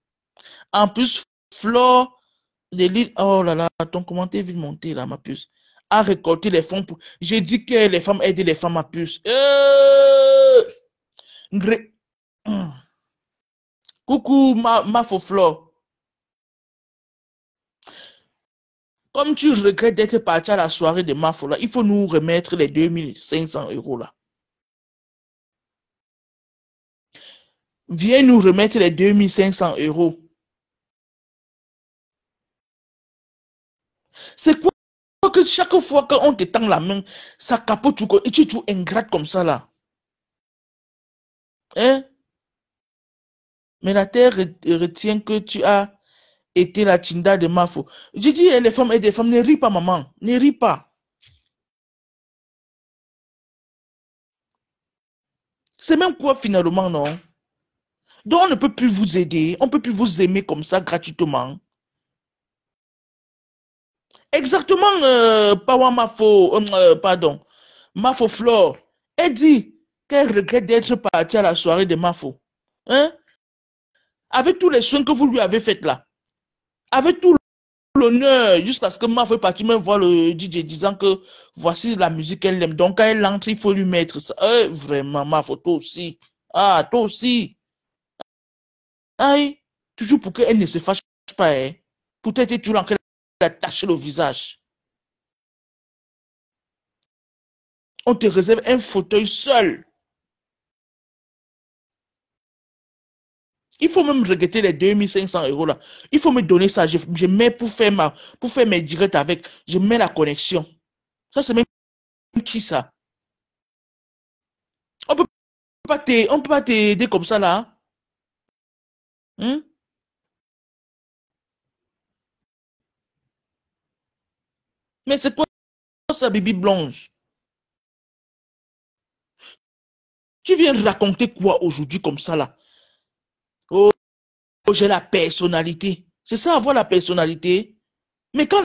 En plus, Flore de l'île, oh là là, ton commentaire vient monter là, ma puce, a récolté les fonds pour. J'ai dit que les femmes aident les femmes, ma puce. Coucou, ma faux Flore. Comme tu regrettes d'être parti à la soirée de ma là, il faut nous remettre les 2500 € là. Viens nous remettre les 2500 €. C'est quoi que chaque fois qu'on te tend la main, ça capote tout et tu es tout ingrate comme ça là. Hein? Mais la terre retient que tu as été la Tinda de Mafo. J'ai dit, les femmes et des femmes, ne ris pas, maman. Ne ris pas. C'est même quoi finalement, non? Donc on ne peut plus vous aider. On ne peut plus vous aimer comme ça gratuitement. Exactement, Pawa Mafo, pardon, Mafo Flore. Elle dit qu'elle regrette d'être partie à la soirée de Mafo. Hein? Avec tous les soins que vous lui avez faits là. Avec tout l'honneur, jusqu'à ce que Mafo est parti même voir le DJ disant que voici la musique qu'elle aime. Donc quand elle entre, il faut lui mettre ça. Vraiment, Mafo, toi aussi. Ah, toi aussi. Aïe, toujours pour qu'elle ne se fâche pas. Hein. Peut-être toujours en train d'attacher le visage. On te réserve un fauteuil seul. Il faut même regretter les 2500 € là. Il faut me donner ça. Je mets pour faire mes directs avec. Je mets la connexion. Ça, c'est même qui ça? On peut on peut pas t'aider comme ça là. Hein? Mais c'est quoi ça, Bibi Blanche? Tu viens raconter quoi aujourd'hui comme ça là? Oh, j'ai la personnalité. C'est ça, avoir la personnalité. Mais quand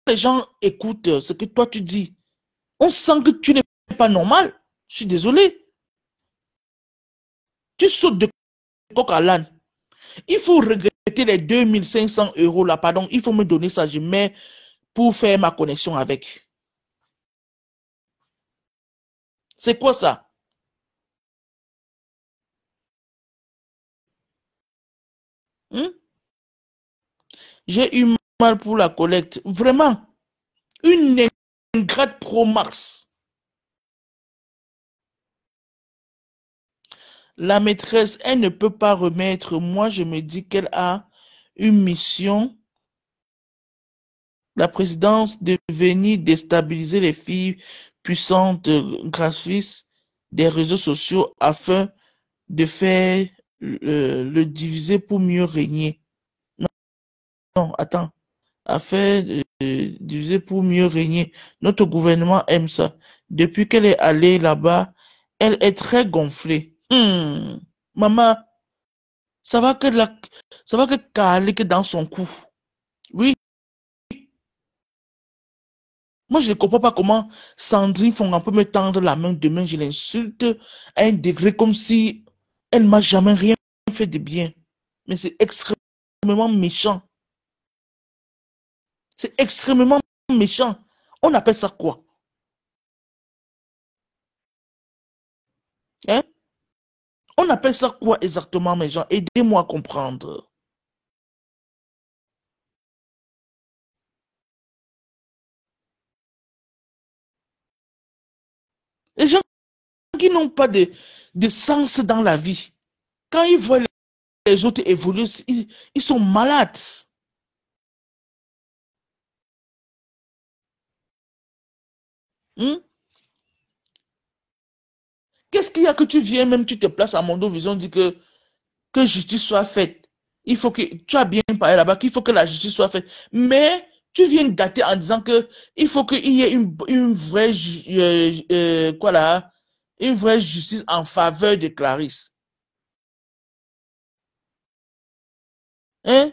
les gens écoutent ce que toi tu dis, on sent que tu n'es pas normal. Je suis désolé. Tu sautes de coq à l'âne. Il faut regretter les 2500 euros là, pardon. Il faut me donner ça, je mets pour faire ma connexion avec. C'est quoi ça? Hein? J'ai eu mal pour la collecte. Vraiment, une ingrate pro max. La maîtresse, elle ne peut pas remettre. Moi, je me dis qu'elle a une mission. La présidence de venir déstabiliser les filles puissantes grâce des réseaux sociaux afin de faire le diviser pour mieux régner. Non, non, attends. Afin de diviser pour mieux régner. Notre gouvernement aime ça. Depuis qu'elle est allée là-bas, elle est très gonflée. Maman, ça va que ça va que caler que dans son cou. Oui, moi je ne comprends pas comment Sandrine Fongan peut me tendre la main demain, je l'insulte à un degré comme si elle m'a jamais rien fait de bien. Mais c'est extrêmement méchant. C'est extrêmement méchant. On appelle ça quoi? Hein? On appelle ça quoi exactement, mes gens? Aidez-moi à comprendre. Les gens qui n'ont pas de sens dans la vie, quand ils voient les autres évoluer, ils sont malades. Hein? Qu'est-ce qu'il y a que tu viens, même tu te places à Mondo Vision, dit que justice soit faite. Il faut que, tu as bien parlé là-bas, qu'il faut que la justice soit faite. Mais tu viens gâter en disant que il faut qu'il y ait une vraie, quoi là, une vraie justice en faveur de Clarisse. Hein?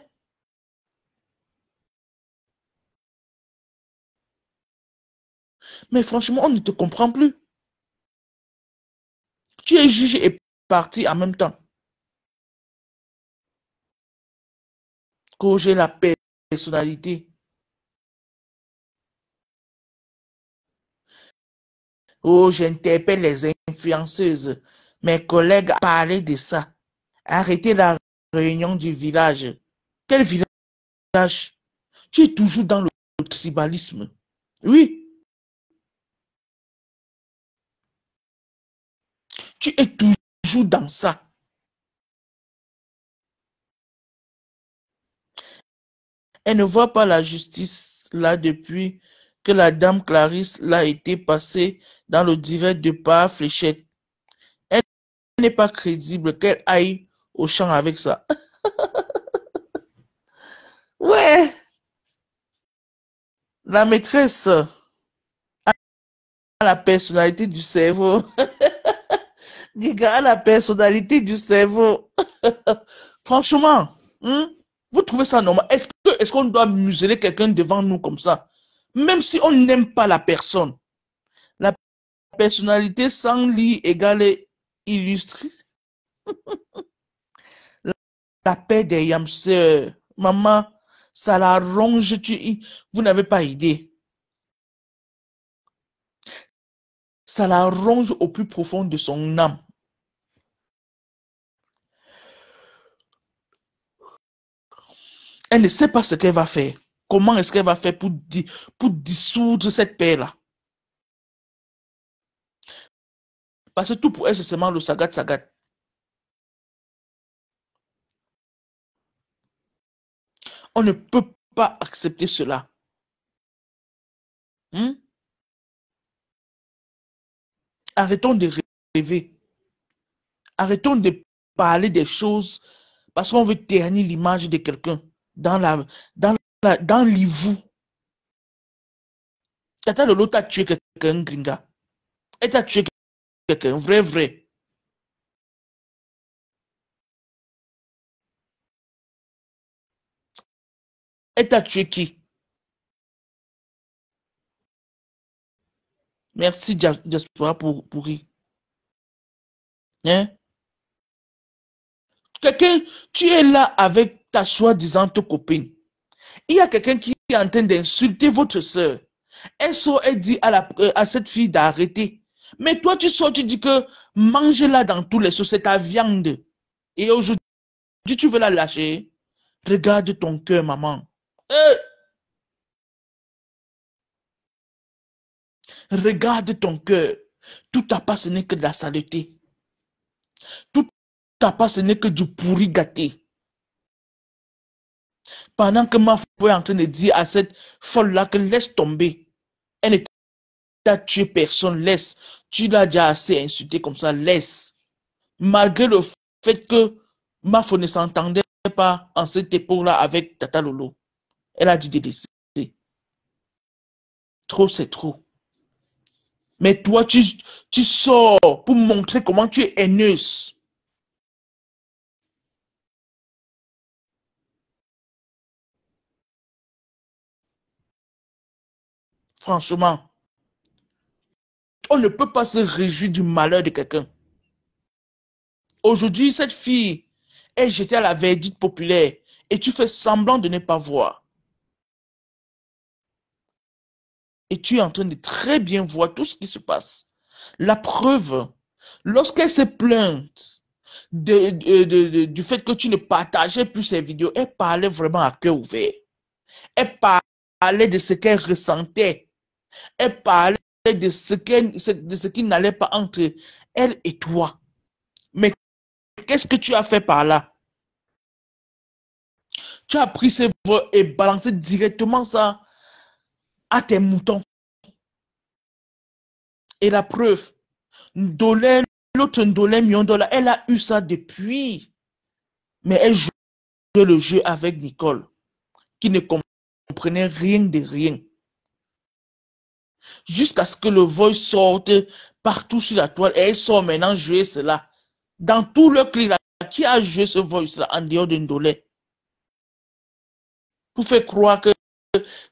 Mais franchement, on ne te comprend plus. Tu es juge et parti en même temps. Que j'ai la personnalité. Oh, j'interpelle les influenceuses. Mes collègues parlaient de ça. Arrêtez la réunion du village. Quel village? Tu es toujours dans le tribalisme. Oui, tu es toujours dans ça. Elle ne voit pas la justice là depuis que la dame Clarisse l'a été passée dans le direct de par Fléchette. Elle n'est pas crédible qu'elle aille au champ avec ça. Ouais, la maîtresse a la personnalité du cerveau. Giga a la personnalité du cerveau. Franchement, hein, vous trouvez ça normal? Est-ce qu'on doit museler quelqu'un devant nous comme ça? Même si on n'aime pas la personne. La personnalité sans lit égale illustre. La paix des yamseurs. Maman, ça la ronge. Vous n'avez pas idée. Ça la ronge au plus profond de son âme. Elle ne sait pas ce qu'elle va faire. Comment est-ce qu'elle va faire pour dissoudre cette paix-là? Parce que tout pour elle, c'est seulement le sagat sagat. On ne peut pas accepter cela. Hmm? Arrêtons de rêver. Arrêtons de parler des choses parce qu'on veut ternir l'image de quelqu'un dans l'ivou. Tata Lolo t'a tué quelqu'un, gringa. Elle t'a tué quelqu'un, vrai, vrai. Elle t'a tué qui? Merci, Diaspora, pour rire. Hein? Quelqu'un, tu es là avec ta soi-disant copine. Il y a quelqu'un qui est en train d'insulter votre soeur. Elle sort et dit à cette fille d'arrêter. Mais toi, tu sors, tu dis que mange-la dans tous les sauces, c'est ta viande. Et aujourd'hui, tu veux la lâcher. Regarde ton cœur, maman. Regarde ton cœur. Tout à pas, ce n'est que de la saleté. Tout à pas, ce n'est que du pourri gâté. Pendant que ma foi est en train de dire à cette folle-là que laisse tomber. Elle ne t'a tué personne, laisse. Tu l'as déjà assez insulté comme ça, laisse. Malgré le fait que ma foi ne s'entendait pas en cette époque-là avec Tata Lolo. Elle a dit de laisser. Trop, c'est trop. Mais toi, tu sors pour montrer comment tu es haineuse. Franchement, on ne peut pas se réjouir du malheur de quelqu'un. Aujourd'hui, cette fille est jetée à la verdict populaire et tu fais semblant de ne pas voir. Et tu es en train de très bien voir tout ce qui se passe. La preuve, lorsqu'elle s'est plainte du fait que tu ne partageais plus ses vidéos, elle parlait vraiment à cœur ouvert. Elle parlait de ce qu'elle ressentait. Elle parlait de ce qui n'allait pas entre elle et toi. Mais qu'est-ce que tu as fait par là? Tu as pris ces voix et balancé directement ça à tes moutons. Et la preuve, Ndolé, l'autre Ndolé Miondola, elle a eu ça depuis. Mais elle jouait le jeu avec Nicole, qui ne comprenait rien de rien. Jusqu'à ce que le voice sorte partout sur la toile. Et elle sort maintenant jouer cela. Dans tout le clip, qui a joué ce voice-là en dehors de Ndolé? Pour faire croire que,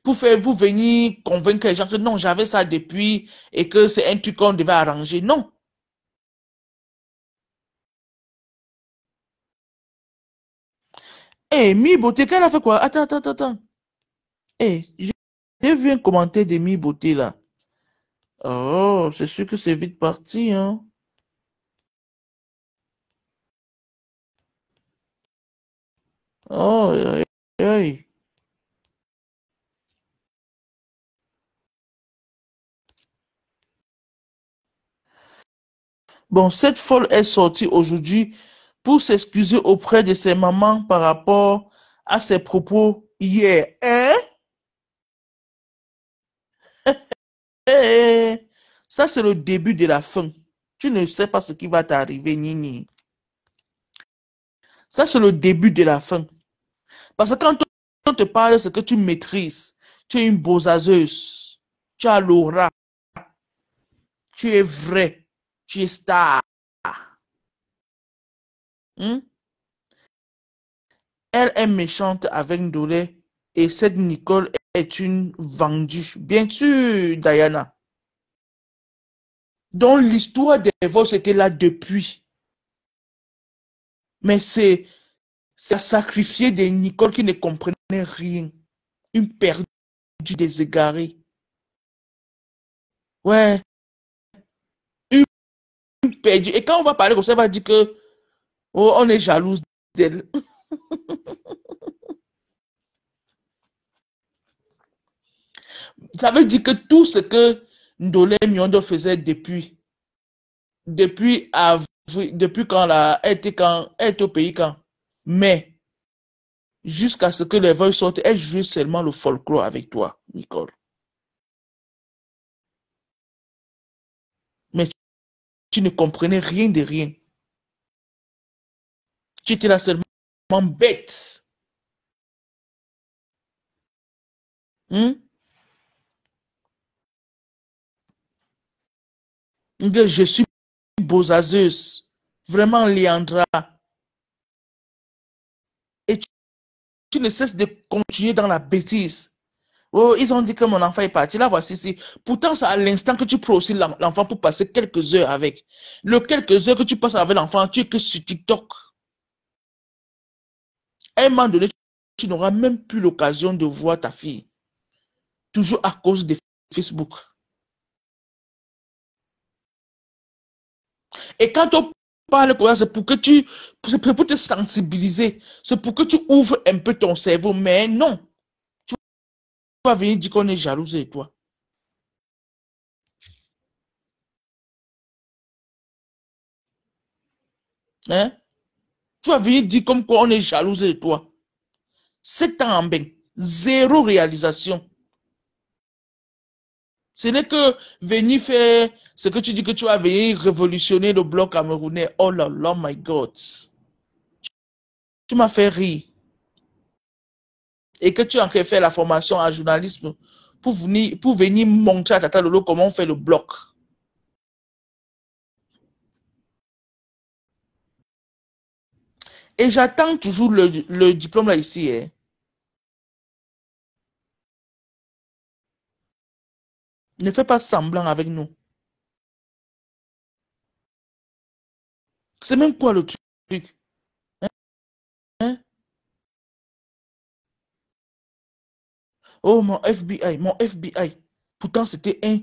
pour venir convaincre les gens que non, j'avais ça depuis et que c'est un truc qu'on devait arranger. Non. Eh, Mi Beauté, qu'elle a fait quoi? Attends. Eh, j'ai vu un commentaire de Mi Beauté là. Oh, c'est sûr que c'est vite parti, hein. Oh, aïe, aïe. Bon, cette folle est sortie aujourd'hui pour s'excuser auprès de ses mamans par rapport à ses propos hier. Hein? Eh, ça, c'est le début de la fin. Tu ne sais pas ce qui va t'arriver, Nini. Ça, c'est le début de la fin. Parce que quand on te parle de ce que tu maîtrises, tu es une bosazeuse, tu as l'aura, tu es vrai, tu es star. Hmm? Elle est méchante avec Ndolé et cette Nicole est une vendue. Bien sûr, Diana. Donc l'histoire des vols était là depuis. Mais c'est à sacrifier des Nicole qui ne comprenaient rien. Une perdue des égarés. Ouais, une perdue. Et quand on va parler comme ça, on va dire que oh, on est jalouse d'elle. Ça veut dire que tout ce que Ndolé Miondo faisait depuis quand là, elle était au pays quand. Mais jusqu'à ce que les voix sortent, elle jouait seulement le folklore avec toi, Nicole. Mais tu ne comprenais rien de rien. Tu étais là seulement bête. Hmm? Je suis bosazeuse. Vraiment, Leandra. Et tu ne cesses de continuer dans la bêtise. Oh, ils ont dit que mon enfant est parti. Là, voici ici. Pourtant, c'est à l'instant que tu prends aussi l'enfant pour passer quelques heures avec. Le quelques heures que tu passes avec l'enfant, tu es que sur TikTok. À un moment donné, tu n'auras même plus l'occasion de voir ta fille. Toujours à cause de Facebook. Et quand on parle comme ça, c'est pour te sensibiliser. C'est pour que tu ouvres un peu ton cerveau. Mais non. Tu vas venir dire qu'on est jalouse de toi. Hein? Tu vas venir dire comme quoi on est jalouse de toi. 7 ans en bain. Zéro réalisation. Ce n'est que venir faire ce que tu dis que tu vas venir révolutionner le bloc camerounais. Oh là là, my God. Tu m'as fait rire. Et que tu as en train de faire la formation en journalisme pour venir montrer à Tata Lolo comment on fait le bloc. Et j'attends toujours le diplôme là ici. Hein. Ne fais pas semblant avec nous. C'est même quoi le truc? Hein? Oh, mon FBI, mon FBI. Pourtant, c'était un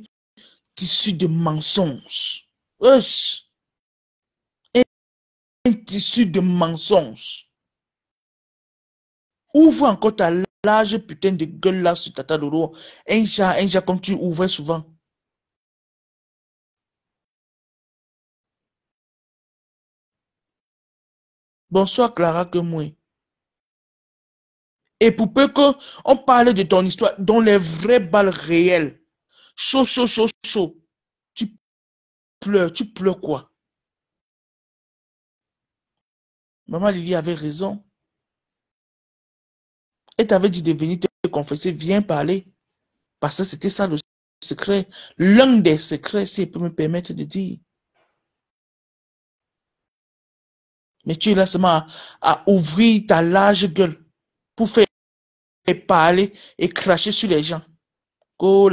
tissu de mensonges. Wesh. Un tissu de mensonges. Ouvre encore ta large putain de gueule là sur Tata Lolo. Un chat comme tu ouvrais souvent. Bonsoir Clara que moi. Et pour peu qu'on parle de ton histoire, dans les vraies balles réelles, chaud, chaud, chaud, chaud, tu pleures quoi? Maman Lily avait raison. Elle t'avait dit de venir te confesser, viens parler. Parce que c'était ça le secret. L'un des secrets, si elle peut me permettre de dire. Mais tu es là seulement à ouvrir ta large gueule pour faire parler et cracher sur les gens. Oh,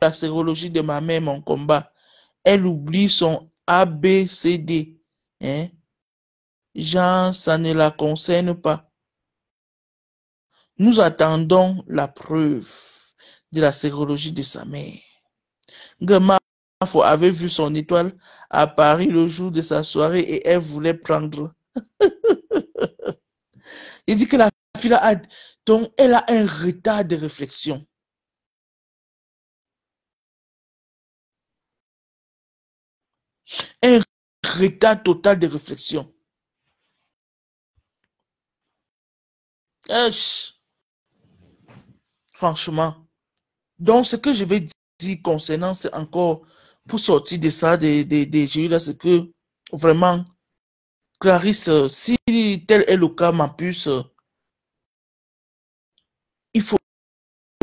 la sérologie de ma mère, mon combat. Elle oublie son ABCD. Hein? Jean, ça ne la concerne pas. Nous attendons la preuve de la sérologie de sa mère. Grandma avait vu son étoile à Paris le jour de sa soirée et elle voulait prendre. Il dit que la fille donc elle a un retard de réflexion. Un retard total de réflexion. Franchement. Donc, ce que je vais dire concernant, c'est encore, pour sortir de ça, j'ai eu là, c'est que, vraiment, Clarisse, si tel est le cas, ma puce, il faut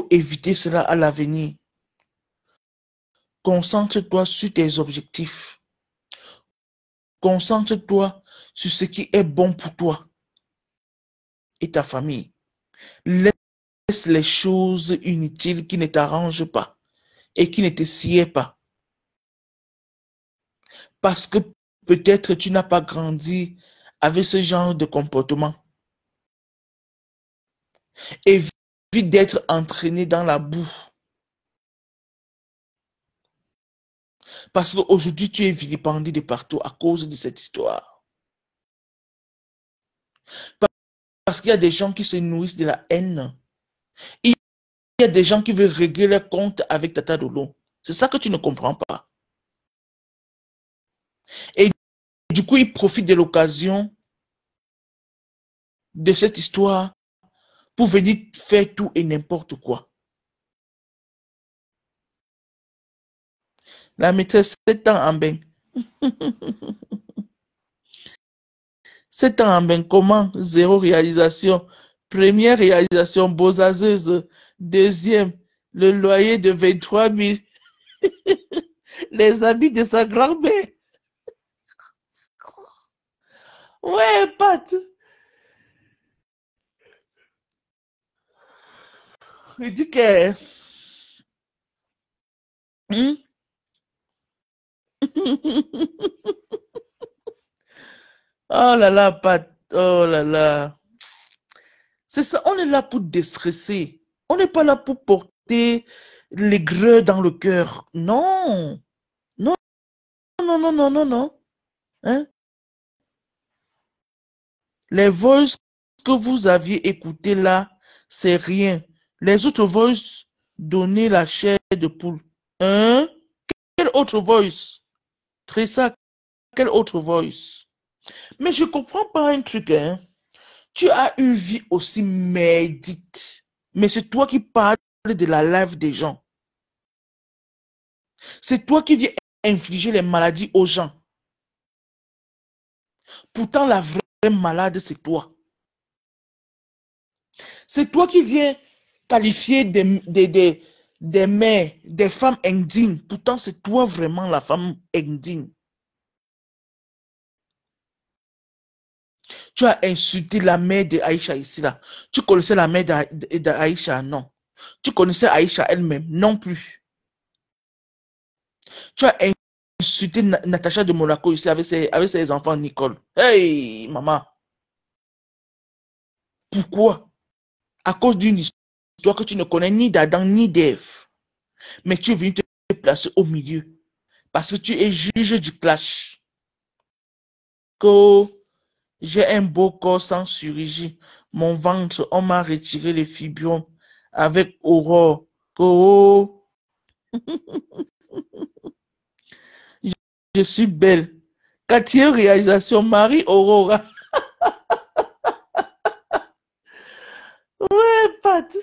éviter cela à l'avenir. Concentre-toi sur tes objectifs. Concentre-toi sur ce qui est bon pour toi et ta famille. Laisse les choses inutiles qui ne t'arrangent pas et qui ne te sied pas. Parce que peut-être tu n'as pas grandi avec ce genre de comportement. Évite d'être entraîné dans la boue. Parce qu'aujourd'hui, tu es vilipendé de partout à cause de cette histoire. Parce qu'il y a des gens qui se nourrissent de la haine. Il y a des gens qui veulent régler leur compte avec Tata Lolo. C'est ça que tu ne comprends pas. Et du coup, ils profitent de l'occasion de cette histoire pour venir faire tout et n'importe quoi. La maîtresse, 7 ans en bain. 7 ans en bain, comment? Zéro réalisation. Première réalisation, Bozazeuse. Deuxième, le loyer de 23 000. Les habits de sa grand-mère. Ouais, Pat. Il dit que... Hmm? Oh là là, Pat. Oh là là. C'est ça, on est là pour déstresser. On n'est pas là pour porter l'aigreur dans le cœur. Non. Non, non, non, non, non, non. Hein? Les voices que vous aviez écoutées là, c'est rien. Les autres voices donnaient la chair de poule. Hein? Quelle autre voice? Tressa, quelle autre voice? Mais je comprends pas un truc, hein. Tu as une vie aussi médite. Mais c'est toi qui parles de la life des gens. C'est toi qui viens infliger les maladies aux gens. Pourtant, la vraie malade, c'est toi. C'est toi qui viens qualifier des mères, des femmes indignes. Pourtant, c'est toi vraiment la femme indigne. Tu as insulté la mère d'Aïcha ici, là. Tu connaissais la mère d'Aïcha? Non. Tu connaissais Aïcha elle-même? Non plus. Tu as insulté Natacha de Monaco ici avec ses enfants Nicole. Hey, maman. Pourquoi? À cause d'une histoire que tu ne connais ni d'Adam ni d'Ève. Mais tu es venu te placer au milieu. Parce que tu es juge du clash. Que j'ai un beau corps sans chirurgie. Mon ventre, on m'a retiré les fibromes avec Aurore. Oh, je suis belle. Quatrième réalisation, Marie Aurora. Ouais, Pat.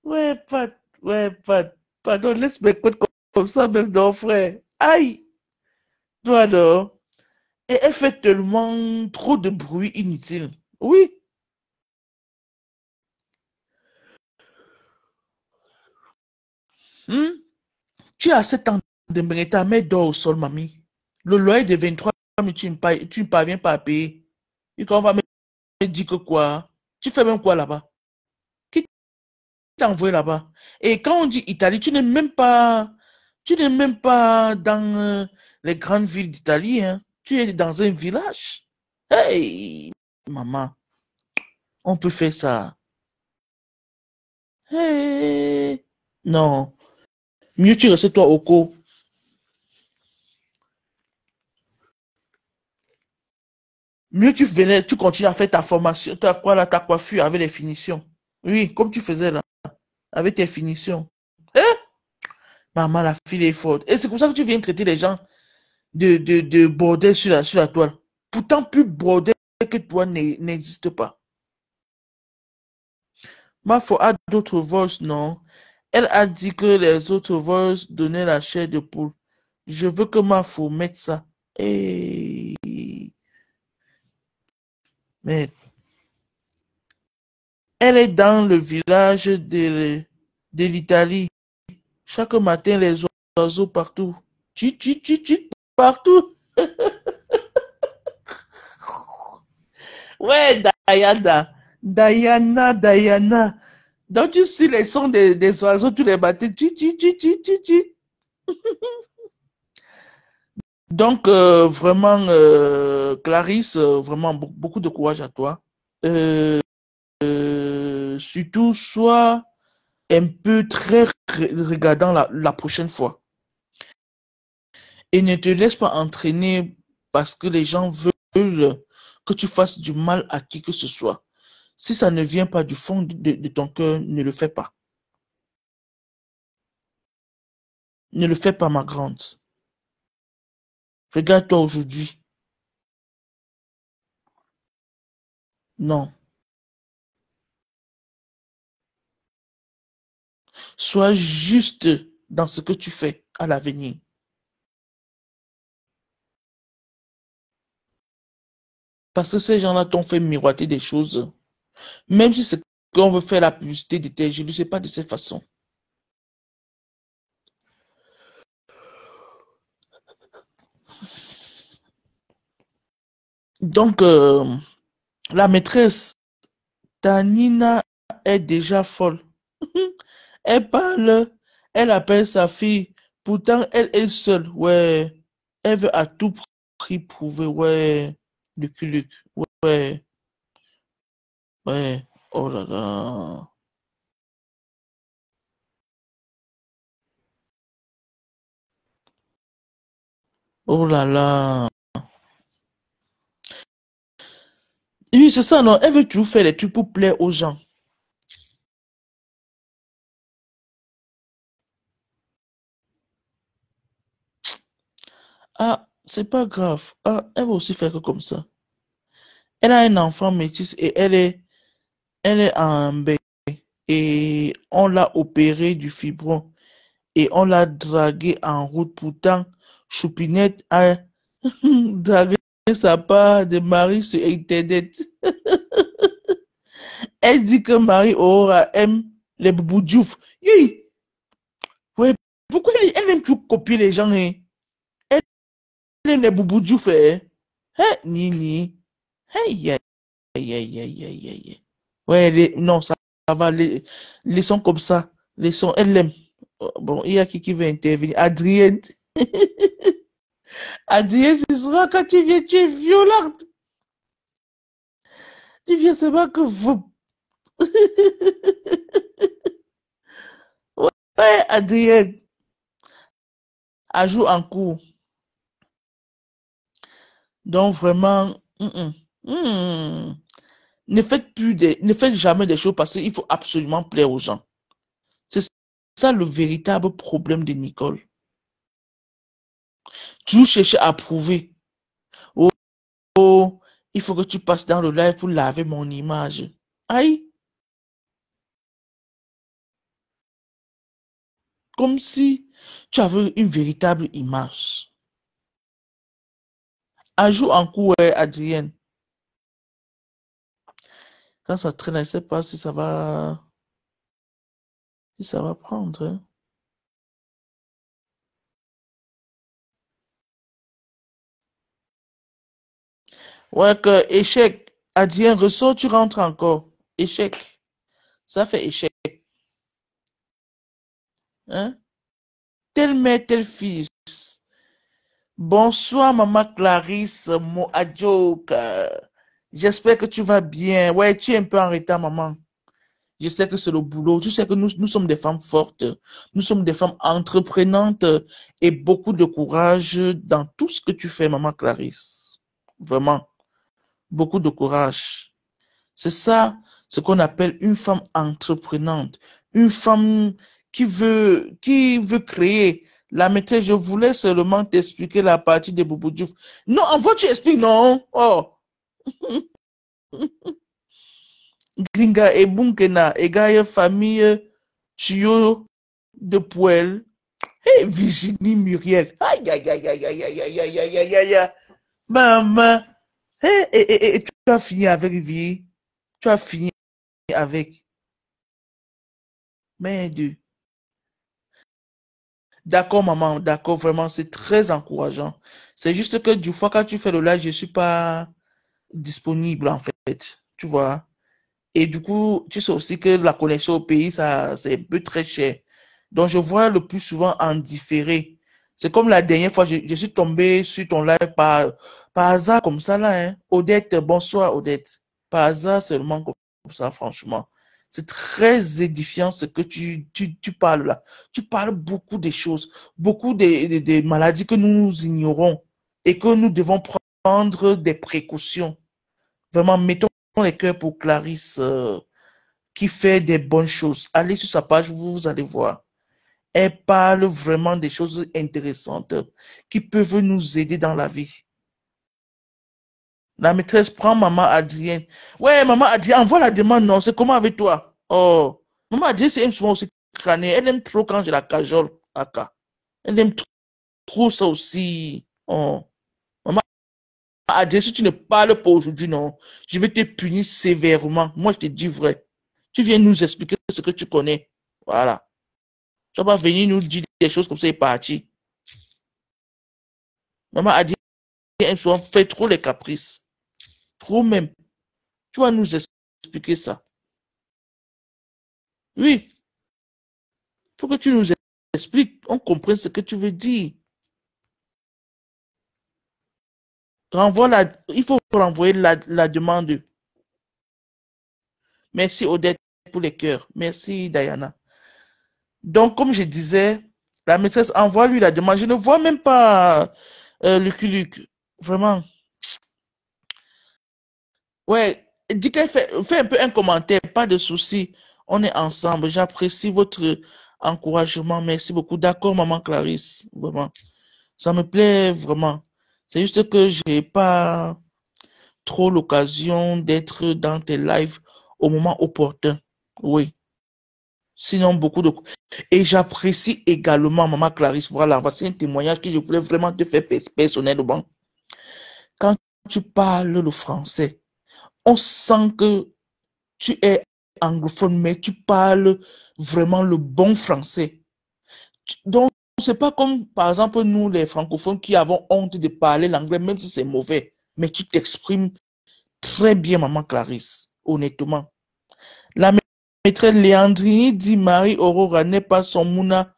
Ouais, Pat. Ouais, Pat. Pardon, laisse mes côtes comme ça, même non, frère. Aïe. Toi, non. Et elle fait tellement trop de bruit inutile. Oui. Hmm? Tu as 7 ans de mérita, mais dors au sol, mamie. Le loyer de 23 000, tu ne parviens pas à payer. Et quand on va me dire que quoi? Tu fais même quoi là-bas? Qui t'a envoyé là-bas? Et quand on dit Italie, tu n'es même pas dans les grandes villes d'Italie, hein. Tu es dans un village. Hey, maman, on peut faire ça. Hey, non. Mieux tu restes toi au co. Mieux tu venais, tu continues à faire ta formation, ta coiffure avec les finitions. Oui, comme tu faisais là, avec tes finitions. Hein? Maman, la fille est forte. Et c'est comme ça que tu viens traiter les gens de bordel sur la toile. Pourtant, plus bordel que toi n'existe pas. Mafo a d'autres voices, non? Elle a dit que les autres voices donnaient la chair de poule. Je veux que Mafo mette ça. Et... Mais elle est dans le village de l'Italie. Chaque matin, les oiseaux partout. Partout. Ouais, Diana. Diana. Donc, tu suis les sons des oiseaux tous les matins. Donc, vraiment, Clarisse, vraiment, beaucoup de courage à toi. Euh, Surtout, sois un peu très regardant la prochaine fois. Et ne te laisse pas entraîner parce que les gens veulent que tu fasses du mal à qui que ce soit. Si ça ne vient pas du fond de ton cœur, ne le fais pas. Ne le fais pas, ma grande. Regarde-toi aujourd'hui. Non. Sois juste dans ce que tu fais à l'avenir. Parce que ces gens-là t'ont fait miroiter des choses. Même si c'est qu'on veut faire la publicité de tes je ne sais pas de cette façon. Donc, la maîtresse, Tanina, est déjà folle. Elle parle, elle appelle sa fille. Pourtant, elle est seule. Ouais. Elle veut à tout prix prouver. Ouais. Le culuc. Ouais. Ouais. Oh là là. Oh là là. Oui, c'est ça, non. Elle veut toujours faire des trucs pour plaire aux gens. Ah, c'est pas grave. Ah, elle va aussi faire que comme ça. Elle a un enfant métis et elle est en baie. Et on l'a opéré du fibron. Et on l'a dragué en route. Pourtant, Choupinette a dragué sa part de Marie sur Internet. Elle dit que Marie Aurora aime les boubou-diouf. Oui, ouais, pourquoi elle aime toujours copier les gens, hein? Elle aime les boubou-diouf, hein? Hein, Nini? Aïe, aïe, aïe, aïe, aïe, aïe, aïe. Ouais, non, ça va, laissons comme ça. Laissons, elle l'aime. Bon, il y a qui veut intervenir? Adrienne. Adrienne, ce sera quand tu viens, tu es violente. Tu viens, c'est pas que vous. Ouais, Adrienne, ajoute en cours. Donc, vraiment, ne faites jamais des choses parce qu'il faut absolument plaire aux gens. C'est ça le véritable problème de Nicole. Toujours chercher à prouver. Oh, oh, il faut que tu passes dans le live pour laver mon image. Aïe, comme si tu avais une véritable image. Ajoute en cours, Adrienne. Quand ça traîne, je ne sais pas si ça va prendre, hein. Ouais, que échec. Adrien, ressort, tu rentres encore. Échec. Ça fait échec. Hein? Telle mère, tel fils. Bonsoir, maman Clarisse, mon adjoke. J'espère que tu vas bien. Ouais, tu es un peu en retard, maman. Je sais que c'est le boulot. Tu sais que nous sommes des femmes fortes. Nous sommes des femmes entreprenantes et beaucoup de courage dans tout ce que tu fais, maman Clarisse. Vraiment, beaucoup de courage. C'est ça, ce qu'on appelle une femme entreprenante. Une femme qui veut créer. La maîtresse, je voulais seulement t'expliquer la partie de Boubou Diouf. Non, en fait, tu expliques, non? Oh, Gringa et Bunkena, égale famille, tuyau de poêle. Et Virginie Muriel. Aïe, aïe, aïe, aïe, aïe, aïe, aïe, aïe, aïe, aïe, aïe, aïe. Maman. Tu as fini avec vie. Tu as fini avec. Merde. D'accord, maman, d'accord, vraiment, c'est très encourageant. C'est juste que du fois, quand tu fais le live, je suis pas disponible, en fait, tu vois. Et du coup, tu sais aussi que la connexion au pays, ça, c'est un peu très cher. Donc, je vois le plus souvent en différé. C'est comme la dernière fois, je suis tombé sur ton live par hasard, comme ça, là, hein. Odette, bonsoir, Odette. Par hasard seulement, comme ça, franchement. C'est très édifiant ce que tu parles là. Tu parles beaucoup des choses, beaucoup des maladies que nous ignorons et que nous devons prendre des précautions. Vraiment, mettons les cœurs pour Clarisse qui fait des bonnes choses. Allez sur sa page, vous allez voir. Elle parle vraiment des choses intéressantes qui peuvent nous aider dans la vie. La maîtresse prend maman Adrienne. Ouais, maman Adrienne, envoie la demande, non, c'est comment avec toi? Oh, maman Adrienne, c'est une souvent aussi crânée. Elle aime trop quand je la cajole, Aka. Elle aime trop ça aussi. Oh, maman Adrienne, si tu ne parles pas aujourd'hui, non, je vais te punir sévèrement. Moi, je te dis vrai. Tu viens nous expliquer ce que tu connais. Voilà. Tu vas pas venir nous dire des choses comme ça et partir. Maman Adrienne, elle souvent fait trop les caprices. Trop même. Tu vas nous expliquer ça. Oui, faut que tu nous expliques, on comprenne ce que tu veux dire. Il faut renvoyer la demande. Merci Odette pour les cœurs. Merci Diana. Donc, comme je disais, la maîtresse envoie-lui la demande. Je ne vois même pas Lucky Luke. Vraiment. Ouais, dis qu'elle fait un peu un commentaire, pas de souci. On est ensemble. J'apprécie votre encouragement. Merci beaucoup. D'accord, maman Clarisse. Vraiment. Ça me plaît vraiment. C'est juste que j'ai pas trop l'occasion d'être dans tes lives au moment opportun. Oui. Sinon, beaucoup de... Et j'apprécie également, maman Clarisse. Voilà, voici un témoignage que je voulais vraiment te faire personnellement. Quand tu parles le français, on sent que tu es anglophone, mais tu parles vraiment le bon français. Donc, c'est pas comme, par exemple, nous, les francophones, qui avons honte de parler l'anglais, même si c'est mauvais. Mais tu t'exprimes très bien, maman Clarisse, honnêtement. La maîtresse Léandrine dit Marie Aurora n'est pas son mouna,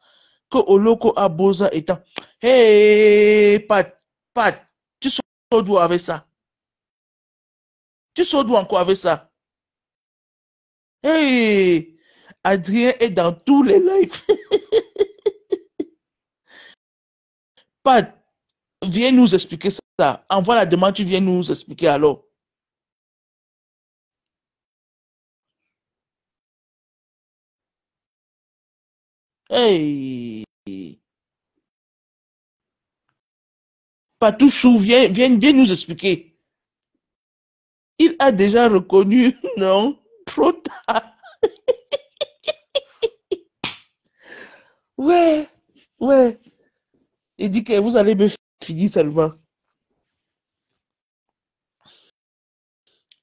que Oloko Abosa étant. Hey, Pat, tu sors d'où avec ça? Tu sors d'où encore avec ça? Hey, Adrien est dans tous les lives. Pat, viens nous expliquer ça. Envoie la demande, tu viens nous expliquer alors. Hey, Patouchou, viens nous expliquer. Il a déjà reconnu, non? Trop tard. Ouais, ouais. Il dit que vous allez me finir seulement.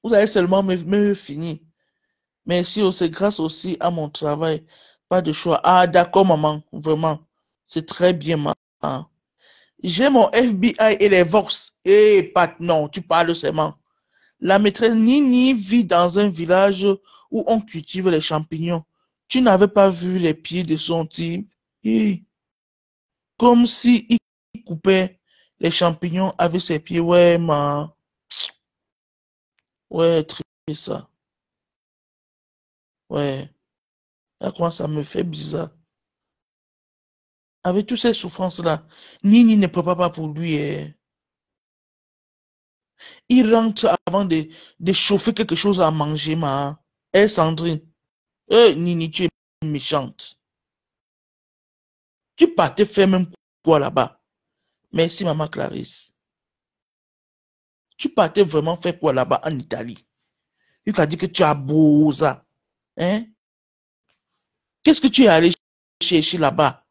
Vous allez seulement me finir. Merci, c'est grâce aussi à mon travail. Pas de choix. Ah, d'accord, maman. Vraiment. C'est très bien, maman. J'ai mon FBI et les Vox. Eh, Pat, non, tu parles seulement. La maîtresse Nini vit dans un village où on cultive les champignons. Tu n'avais pas vu les pieds de son type? Eh, comme si il coupait les champignons avec ses pieds. Ouais, ma. Ouais, triste ça. Ouais. Là, comment ça me fait bizarre. Avec toutes ces souffrances-là, Nini ne prépare pas pour lui. Il rentre avant de chauffer quelque chose à manger, ma. Eh, Sandrine. Nini, tu es méchante. Tu partais faire même quoi là-bas? Merci, maman Clarisse. Tu partais vraiment faire quoi là-bas en Italie? Il t'a dit que tu as beau ça. Hein? Qu'est-ce que tu es allé chercher là-bas?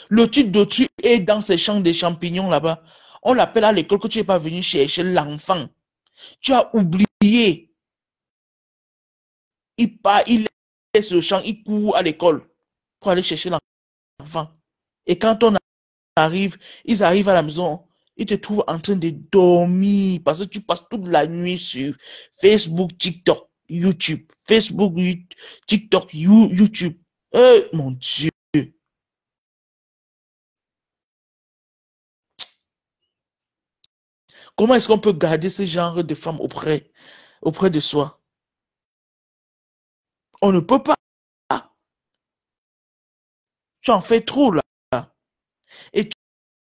Le titre de tu es dans ces champs de champignons là-bas. On l'appelle à l'école que tu n'es pas venu chercher l'enfant. Tu as oublié. Il laisse le champ, il court à l'école pour aller chercher l'enfant. Et quand on arrive, ils arrivent à la maison, ils te trouvent en train de dormir parce que tu passes toute la nuit sur Facebook, TikTok, YouTube. Facebook, TikTok, YouTube. Mon Dieu. Comment est-ce qu'on peut garder ce genre de femmes auprès de soi? On ne peut pas. Tu en fais trop là. Et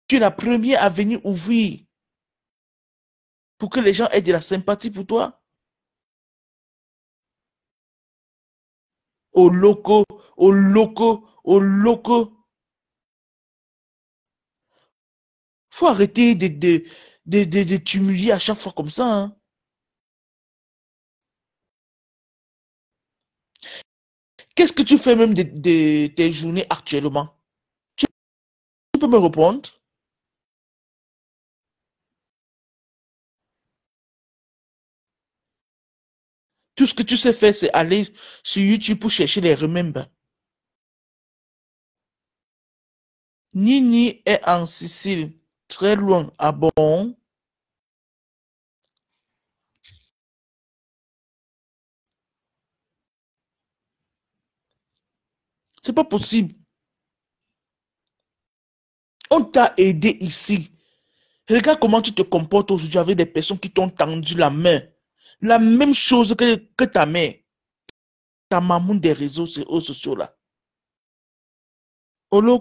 tu es la première à venir ouvrir pour que les gens aient de la sympathie pour toi. Aux locaux, aux locaux, aux locaux. Faut arrêter de t'humilier à chaque fois comme ça. Hein. Qu'est-ce que tu fais même de tes journées actuellement? Tu peux me répondre? Tout ce que tu sais faire, c'est aller sur YouTube pour chercher les remembers. Nini est en Sicile, très loin. Ah bon? C'est pas possible. On t'a aidé ici. Regarde comment tu te comportes aujourd'hui avec des personnes qui t'ont tendu la main. La même chose que ta mère, ta maman des réseaux sociaux là. Au lieu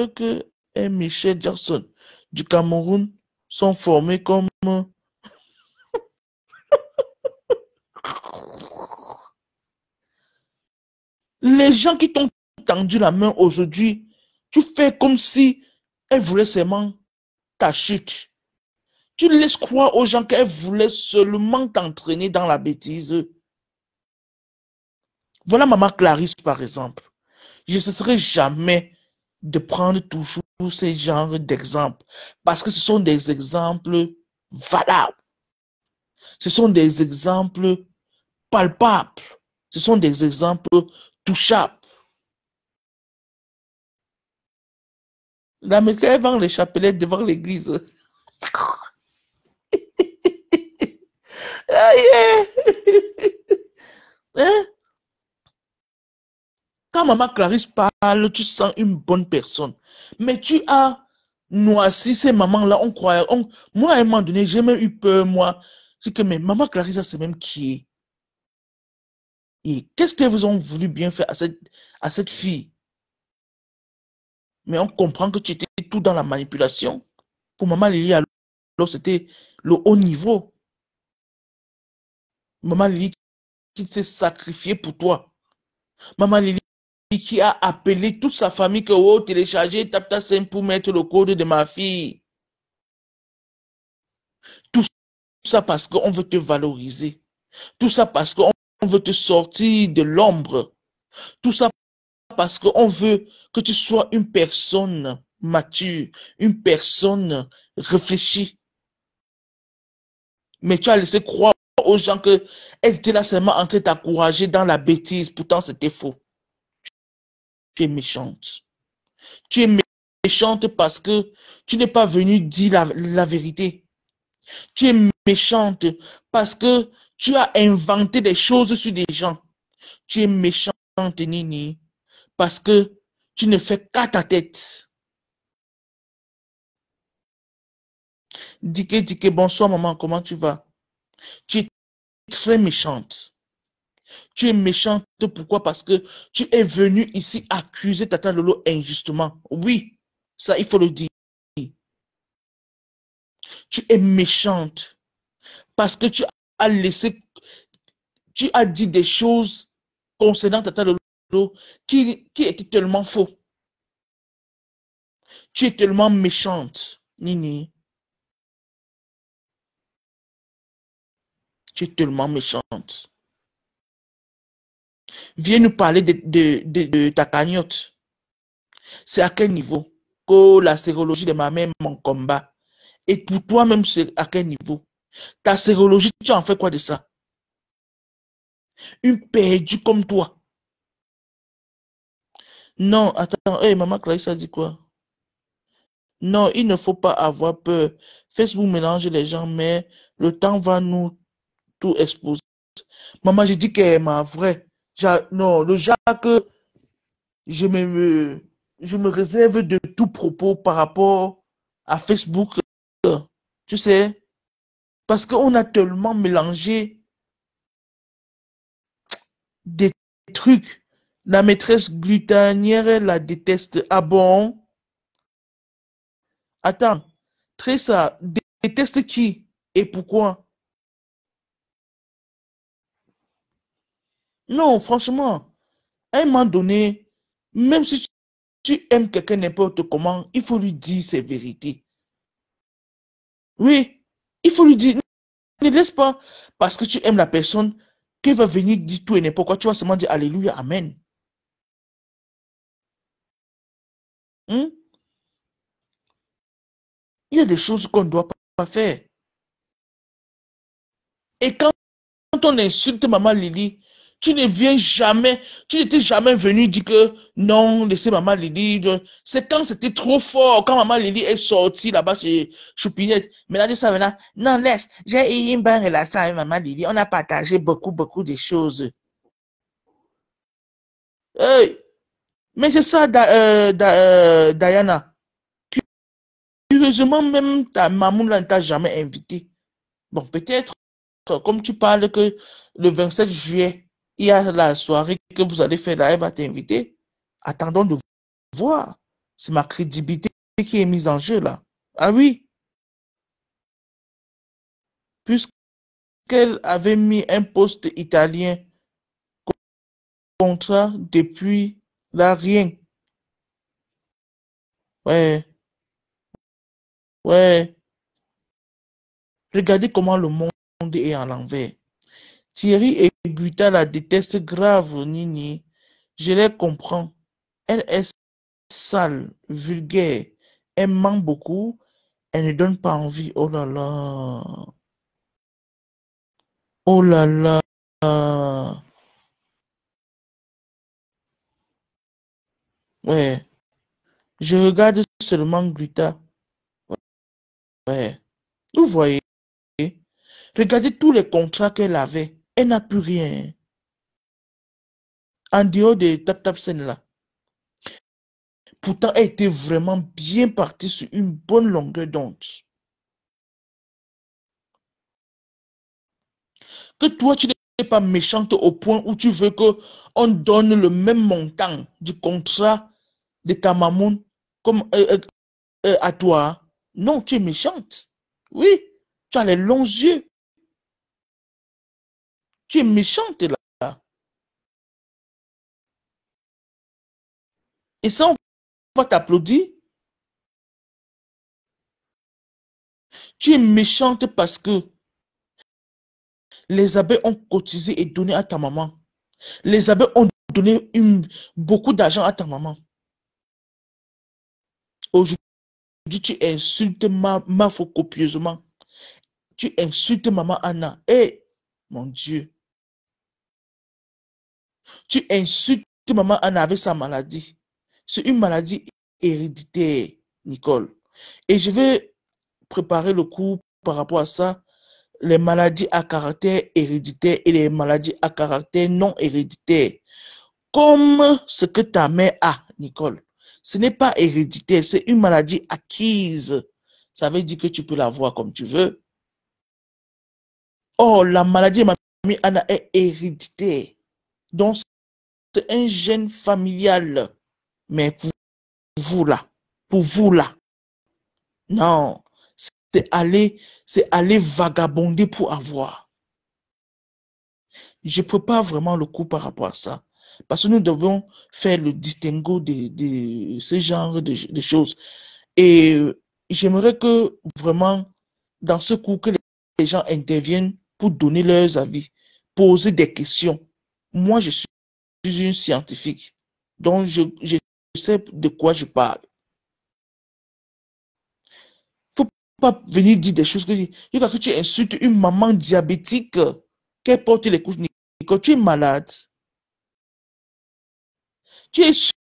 que Michel Jackson du Cameroun sont formés comme les gens qui t'ont tendu la main aujourd'hui. Tu fais comme si elle voulait seulement ta chute. Tu laisses croire aux gens qu'elle voulait seulement t'entraîner dans la bêtise. Voilà maman Clarisse par exemple. Je ne cesserai jamais de prendre toujours ces genres d'exemples parce que ce sont des exemples valables. Ce sont des exemples palpables. Ce sont des exemples touchables. La elle vend les chapelets devant l'église. Hein? Quand maman Clarisse parle, tu sens une bonne personne. Mais tu as noirci ces mamans-là, on croyait. Moi, à un moment donné, j'ai même eu peur, moi. C'est que, mais maman Clarisse, c'est même qui est. Et qu'est-ce qu'ils vous ont voulu bien faire à cette fille? Mais on comprend que tu étais tout dans la manipulation. Pour maman Lily, alors, c'était le haut niveau. Maman Lily qui s'est sacrifiée pour toi. Maman Lily qui a appelé toute sa famille que oh, télécharger Tapta 5 pour mettre le code de ma fille. Tout ça parce qu'on veut te valoriser. Tout ça parce qu'on veut te sortir de l'ombre. Tout ça parce qu'on veut que tu sois une personne mature, une personne réfléchie. Mais tu as laissé croire aux gens qu'elles étaient là seulement en train de t'encourager dans la bêtise. Pourtant, c'était faux. Tu es méchante. Tu es méchante parce que tu n'es pas venu dire la vérité. Tu es méchante parce que tu as inventé des choses sur des gens. Tu es méchante, Nini, parce que tu ne fais qu'à ta tête. Dike, bonsoir maman, comment tu vas? Tu es très méchante. Tu es méchante, pourquoi? Parce que tu es venu ici accuser Tata Lolo injustement. Oui, ça il faut le dire. Tu es méchante parce que tu as laissé, tu as dit des choses concernant Tata Lolo qui étaient tellement faux. Tu es tellement méchante, Nini. Tu es tellement méchante. Viens nous parler de ta cagnotte. C'est à quel niveau? Que la sérologie de ma mère, mon combat. Et pour toi-même, c'est à quel niveau? Ta sérologie, tu en fais quoi de ça? Une perdue comme toi. Non, attends, hey, maman Clarisse a dit quoi? Non, il ne faut pas avoir peur. Facebook mélange les gens, mais le temps va nous tout exposer. Maman, j'ai dit qu'elle est ma vraie. Non, le genre que je me réserve de tout propos par rapport à Facebook. Tu sais, parce qu'on a tellement mélangé des trucs. La maîtresse glutanière, elle la déteste. Ah bon? Attends, Tressa déteste qui et pourquoi? Non, franchement, à un moment donné, même si tu aimes quelqu'un n'importe comment, il faut lui dire ses vérités. Oui, il faut lui dire, ne laisse pas, parce que tu aimes la personne, qu'elle va venir dire tout et n'importe quoi, tu vas seulement dire Alléluia, Amen. Hmm? Il y a des choses qu'on ne doit pas faire. Et quand on insulte maman Lily, tu ne viens jamais, tu n'étais jamais venu dire que non, laissez maman Lily. C'est quand c'était trop fort, quand maman Lily est sortie là-bas chez Choupinette. Maintenant, ça maintenant, non, laisse, j'ai eu une bonne relation avec maman Lily. On a partagé beaucoup de choses. Hey, mais c'est ça, Diana. Curieusement, même ta maman ne t'a jamais invité. Bon, peut-être. comme tu parles que le 27 juillet, il y a la soirée que vous allez faire là, elle va t'inviter. Attendons de voir. C'est ma crédibilité qui est mise en jeu là. Ah oui, puisqu'elle avait mis un poste italien contrat depuis là, rien. Ouais, ouais. Regardez comment le monde est à l'envers. Thierry et Guita la détestent grave, Nini. Je les comprends. Elle est sale, vulgaire. Elle ment beaucoup. Elle ne donne pas envie. Oh là là. Oh là là. Ouais. Je regarde seulement Guita. Ouais. Vous voyez. Regardez tous les contrats qu'elle avait. Elle n'a plus rien. En dehors de Tap Tap Scène là. Pourtant, elle était vraiment bien partie sur une bonne longueur d'onde. Que toi, tu n'es pas méchante au point où tu veux qu'on donne le même montant du contrat de ta mamoun comme à toi. Non, tu es méchante. Oui, tu as les longs yeux. Tu es méchante là. Et ça, on va t'applaudir. Tu es méchante parce que les abeilles ont cotisé et donné à ta maman. Les abeilles ont donné beaucoup d'argent à ta maman. Aujourd'hui, tu insultes ma faux copieusement. Tu insultes maman Anna. Eh, mon Dieu. Tu insultes maman Anna avec sa maladie. C'est une maladie héréditaire, Nicole. Et je vais préparer le cours par rapport à ça. Les maladies à caractère héréditaire et les maladies à caractère non héréditaire. Comme ce que ta mère a, Nicole. Ce n'est pas héréditaire, c'est une maladie acquise. Ça veut dire que tu peux l'avoir comme tu veux. Oh, la maladie de mamie Anna est héréditaire. Donc, c'est un gène familial. Mais pour vous là, pour vous là, non, c'est aller vagabonder pour avoir. Je prépare vraiment le coup par rapport à ça. Parce que nous devons faire le distinguo de ce genre de choses. Et j'aimerais que vraiment, dans ce cours, que les gens interviennent pour donner leurs avis, poser des questions. Moi, je suis une scientifique, donc je sais de quoi je parle. Faut pas venir dire des choses que tu insultes une maman diabétique qu'elle porte les couches. Quand tu es malade, tu es sûr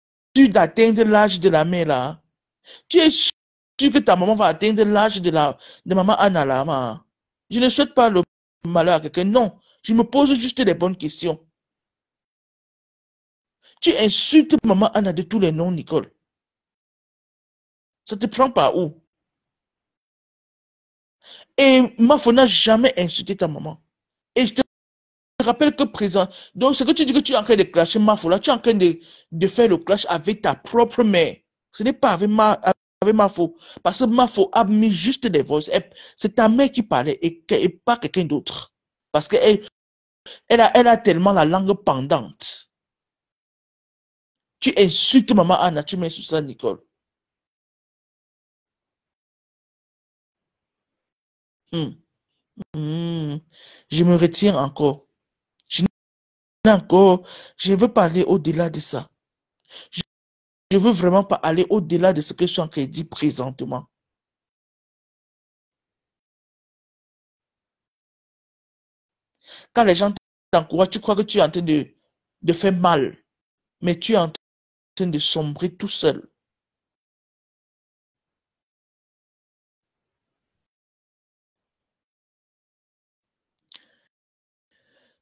d'atteindre l'âge de la mère là. Tu es sûr que ta maman va atteindre l'âge de maman Anna là. Je ne souhaite pas le malheur à quelqu'un. Non, je me pose juste les bonnes questions. Tu insultes maman Anna de tous les noms, Nicole. Ça te prend par où? Et Mafo n'a jamais insulté ta maman. Et je te rappelle que présent. Donc, ce que tu dis que tu es en train de clasher Mafo, là, tu es en train de faire le clash avec ta propre mère. Ce n'est pas avec Mafo. Parce que Mafo a mis juste des voix. C'est ta mère qui parlait et pas quelqu'un d'autre. Parce qu'elle a tellement la langue pendante. Tu insultes maman Anna, tu mets sur ça, Nicole. Hmm. Hmm. Je me retiens encore. Je n'ai encore. Je veux parler au-delà de ça. Je, je veux vraiment pas aller au-delà de ce que je suis en train de dire présentement. Quand les gens t'encouragent, tu crois que tu es en train de faire mal. Mais tu es en train de sombrer tout seul.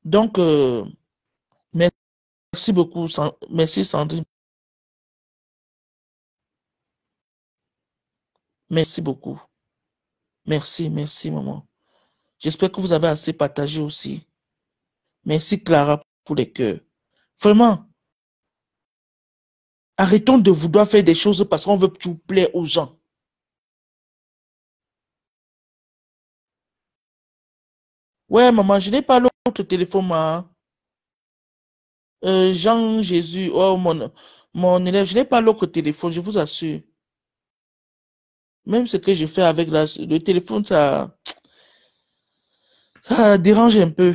Donc, merci beaucoup. Merci Sandrine. Merci beaucoup. Merci, merci maman. J'espère que vous avez assez partagé aussi. Merci Clara pour les cœurs. Vraiment, arrêtons de vouloir faire des choses parce qu'on veut tout plaire aux gens. Ouais, maman, je n'ai pas l'autre téléphone, moi. Jean-Jésus, oh, mon élève, je n'ai pas l'autre téléphone, je vous assure. Même ce que je fais avec le téléphone, ça dérange un peu.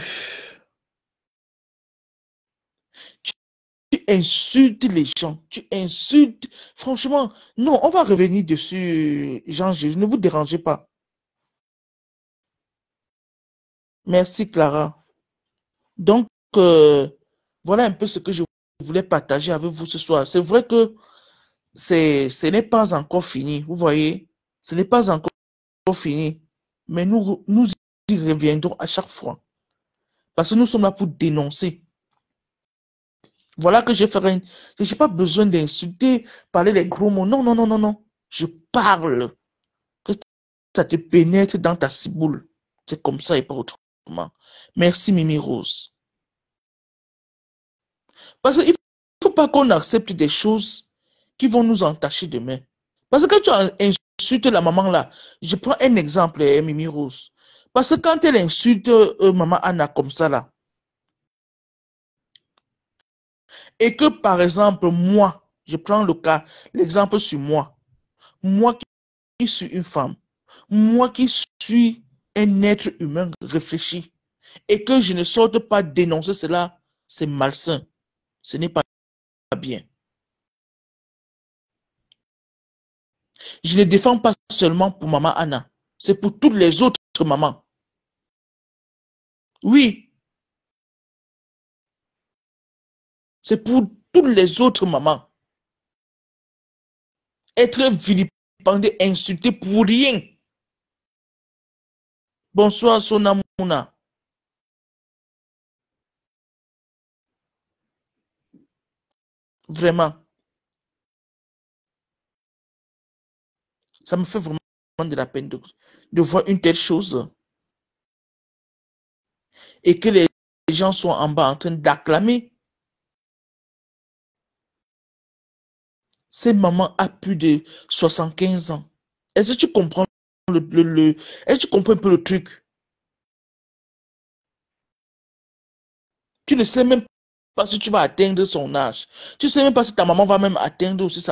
Tu insultes les gens, tu insultes. Franchement, non, on va revenir dessus, Jean-Jésus, ne vous dérangez pas. Merci, Clara. Donc, voilà un peu ce que je voulais partager avec vous ce soir. C'est vrai que ce n'est pas encore fini, vous voyez, ce n'est pas encore fini, mais nous y reviendrons à chaque fois, parce que nous sommes là pour dénoncer. Voilà que je ferai. Je n'ai pas besoin d'insulter, parler les gros mots. Non, non, non, non, non. Je parle. Que ça te pénètre dans ta ciboule. C'est comme ça et pas autrement. Merci Mimi Rose. Parce qu'il ne faut pas qu'on accepte des choses qui vont nous entacher demain. Parce que quand tu insultes la maman là, je prends un exemple, Mimi Rose. Parce que quand elle insulte maman Anna comme ça là, et que par exemple moi, je prends l'exemple sur moi qui suis une femme, moi qui suis un être humain réfléchi, et que je ne sorte pas dénoncer cela, c'est malsain. Ce n'est pas bien. Je ne défends pas seulement pour maman Anna, c'est pour toutes les autres mamans. Oui, c'est pour toutes les autres mamans. Être vilipendé, insulté pour rien. Bonsoir Sonamouna. Vraiment. Ça me fait vraiment de la peine de voir une telle chose. Et que les gens soient en bas en train d'acclamer. Cette maman a plus de 75 ans. Est-ce que tu comprends est-ce que tu comprends un peu le truc? Tu ne sais même pas si tu vas atteindre son âge. Tu ne sais même pas si ta maman va même atteindre aussi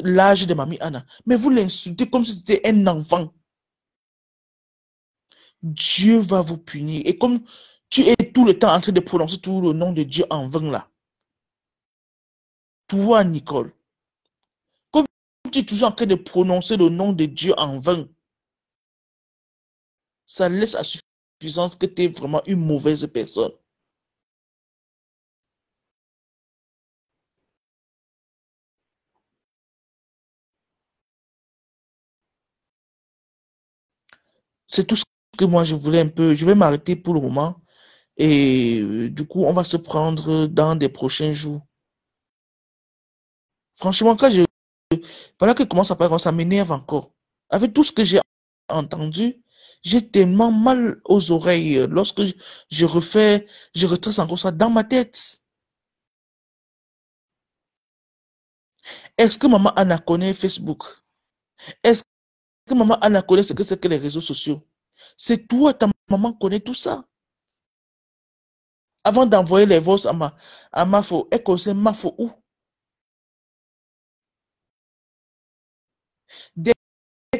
l'âge de mamie Anna. Mais vous l'insultez comme si c'était un enfant. Dieu va vous punir. Et comme tu es tout le temps en train de prononcer tout le nom de Dieu en vain là. Toi, Nicole. Comme tu es toujours en train de prononcer le nom de Dieu en vain. Ça laisse à suffisance que tu es vraiment une mauvaise personne. C'est tout ce que moi je voulais un peu. Je vais m'arrêter pour le moment. Et du coup, on va se prendre dans des prochains jours. Franchement, voilà que commence à parler, ça m'énerve encore. Avec tout ce que j'ai entendu, j'ai tellement mal aux oreilles lorsque je retrace encore ça dans ma tête. Est-ce que maman Anna connaît Facebook? Est-ce que maman Anna connaît ce que c'est que les réseaux sociaux? C'est toi, ta maman connaît tout ça. Avant d'envoyer les voix à Mafo, elle connaissait Mafo où? Dès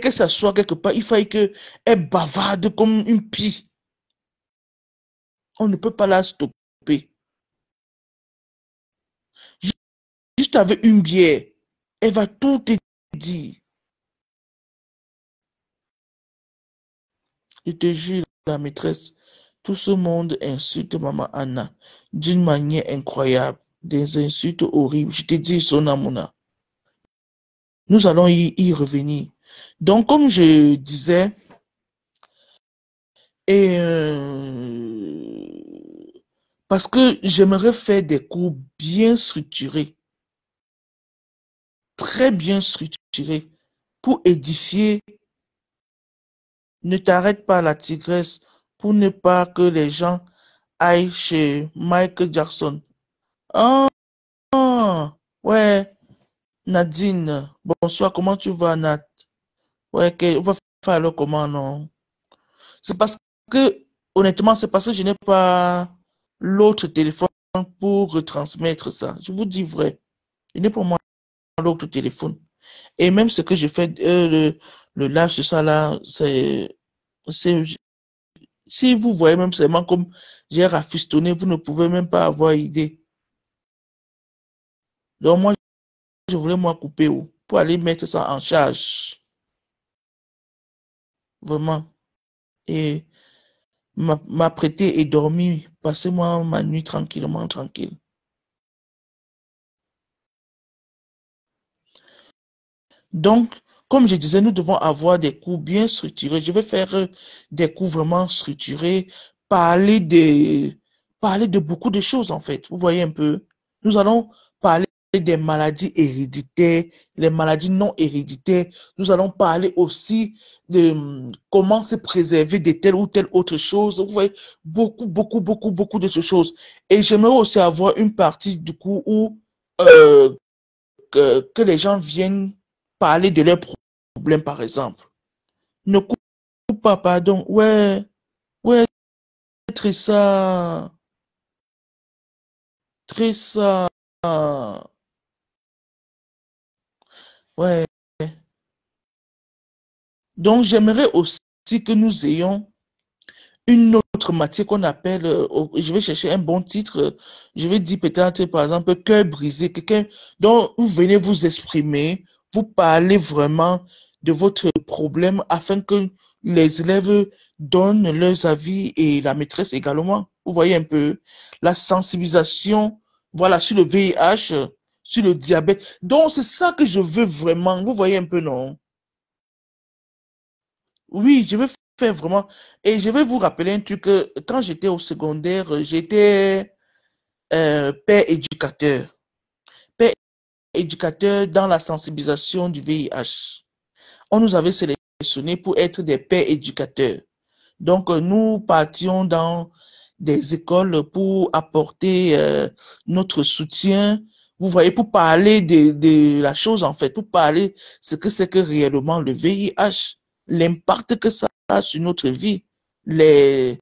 que ça soit quelque part, il fallait qu'elle bavarde comme une pie. On ne peut pas la stopper. Juste avec une bière, elle va tout te dire. Je te jure, la maîtresse, tout ce monde insulte maman Anna d'une manière incroyable. Des insultes horribles. Je te dis, Sonamuna. Nous allons y revenir. Donc, comme je disais, et parce que j'aimerais faire des cours bien structurés, très bien structurés, pour édifier. Ne t'arrête pas, la tigresse. pour ne pas que les gens aillent chez Michael Jackson. Ah, ouais, Nadine, bonsoir, comment tu vas, Nat? Ouais, on va faire alors comment, non? C'est parce que, honnêtement, c'est parce que je n'ai pas l'autre téléphone pour retransmettre ça. Je vous dis vrai. Je n'ai pas moi l'autre téléphone. Et même ce que je fais, le live sur ça là, c'est, si vous voyez même seulement comme j'ai rafistonné, vous ne pouvez même pas avoir idée. Donc moi, je voulais moi couper pour aller mettre ça en charge. Vraiment. Et m'apprêter et dormir. Passer moi ma nuit tranquillement, tranquille. Donc, comme je disais, nous devons avoir des cours bien structurés. Je vais faire des cours vraiment structurés, parler de, parler de beaucoup de choses en fait. Vous voyez un peu. Nous allons parler des maladies héréditaires, les maladies non héréditaires. Nous allons parler aussi de comment se préserver de telle ou telle autre chose. Vous voyez, beaucoup de ces choses. Et j'aimerais aussi avoir une partie du coup où euh, que les gens viennent parler de leurs problèmes, par exemple. Ne coupe pas, pardon. Ouais, ouais, Trissa, Trissa. Ouais. Donc, j'aimerais aussi que nous ayons une autre matière qu'on appelle, je vais chercher un bon titre, je vais dire peut-être, par exemple, cœur brisé, quelqu'un dont vous venez vous exprimer, vous parlez vraiment de votre problème afin que les élèves donnent leurs avis et la maîtresse également. Vous voyez un peu la sensibilisation, voilà, sur le VIH, sur le diabète. Donc, c'est ça que je veux vraiment. Vous voyez un peu, non? Oui, je vais faire vraiment. Et je vais vous rappeler un truc. Quand j'étais au secondaire, j'étais père éducateur. Père éducateur dans la sensibilisation du VIH. On nous avait sélectionnés pour être des pères éducateurs. Donc, nous partions dans des écoles pour apporter notre soutien. Vous voyez, pour parler de la chose, en fait, pour parler ce que c'est que réellement le VIH, l'impact que ça a sur notre vie, les,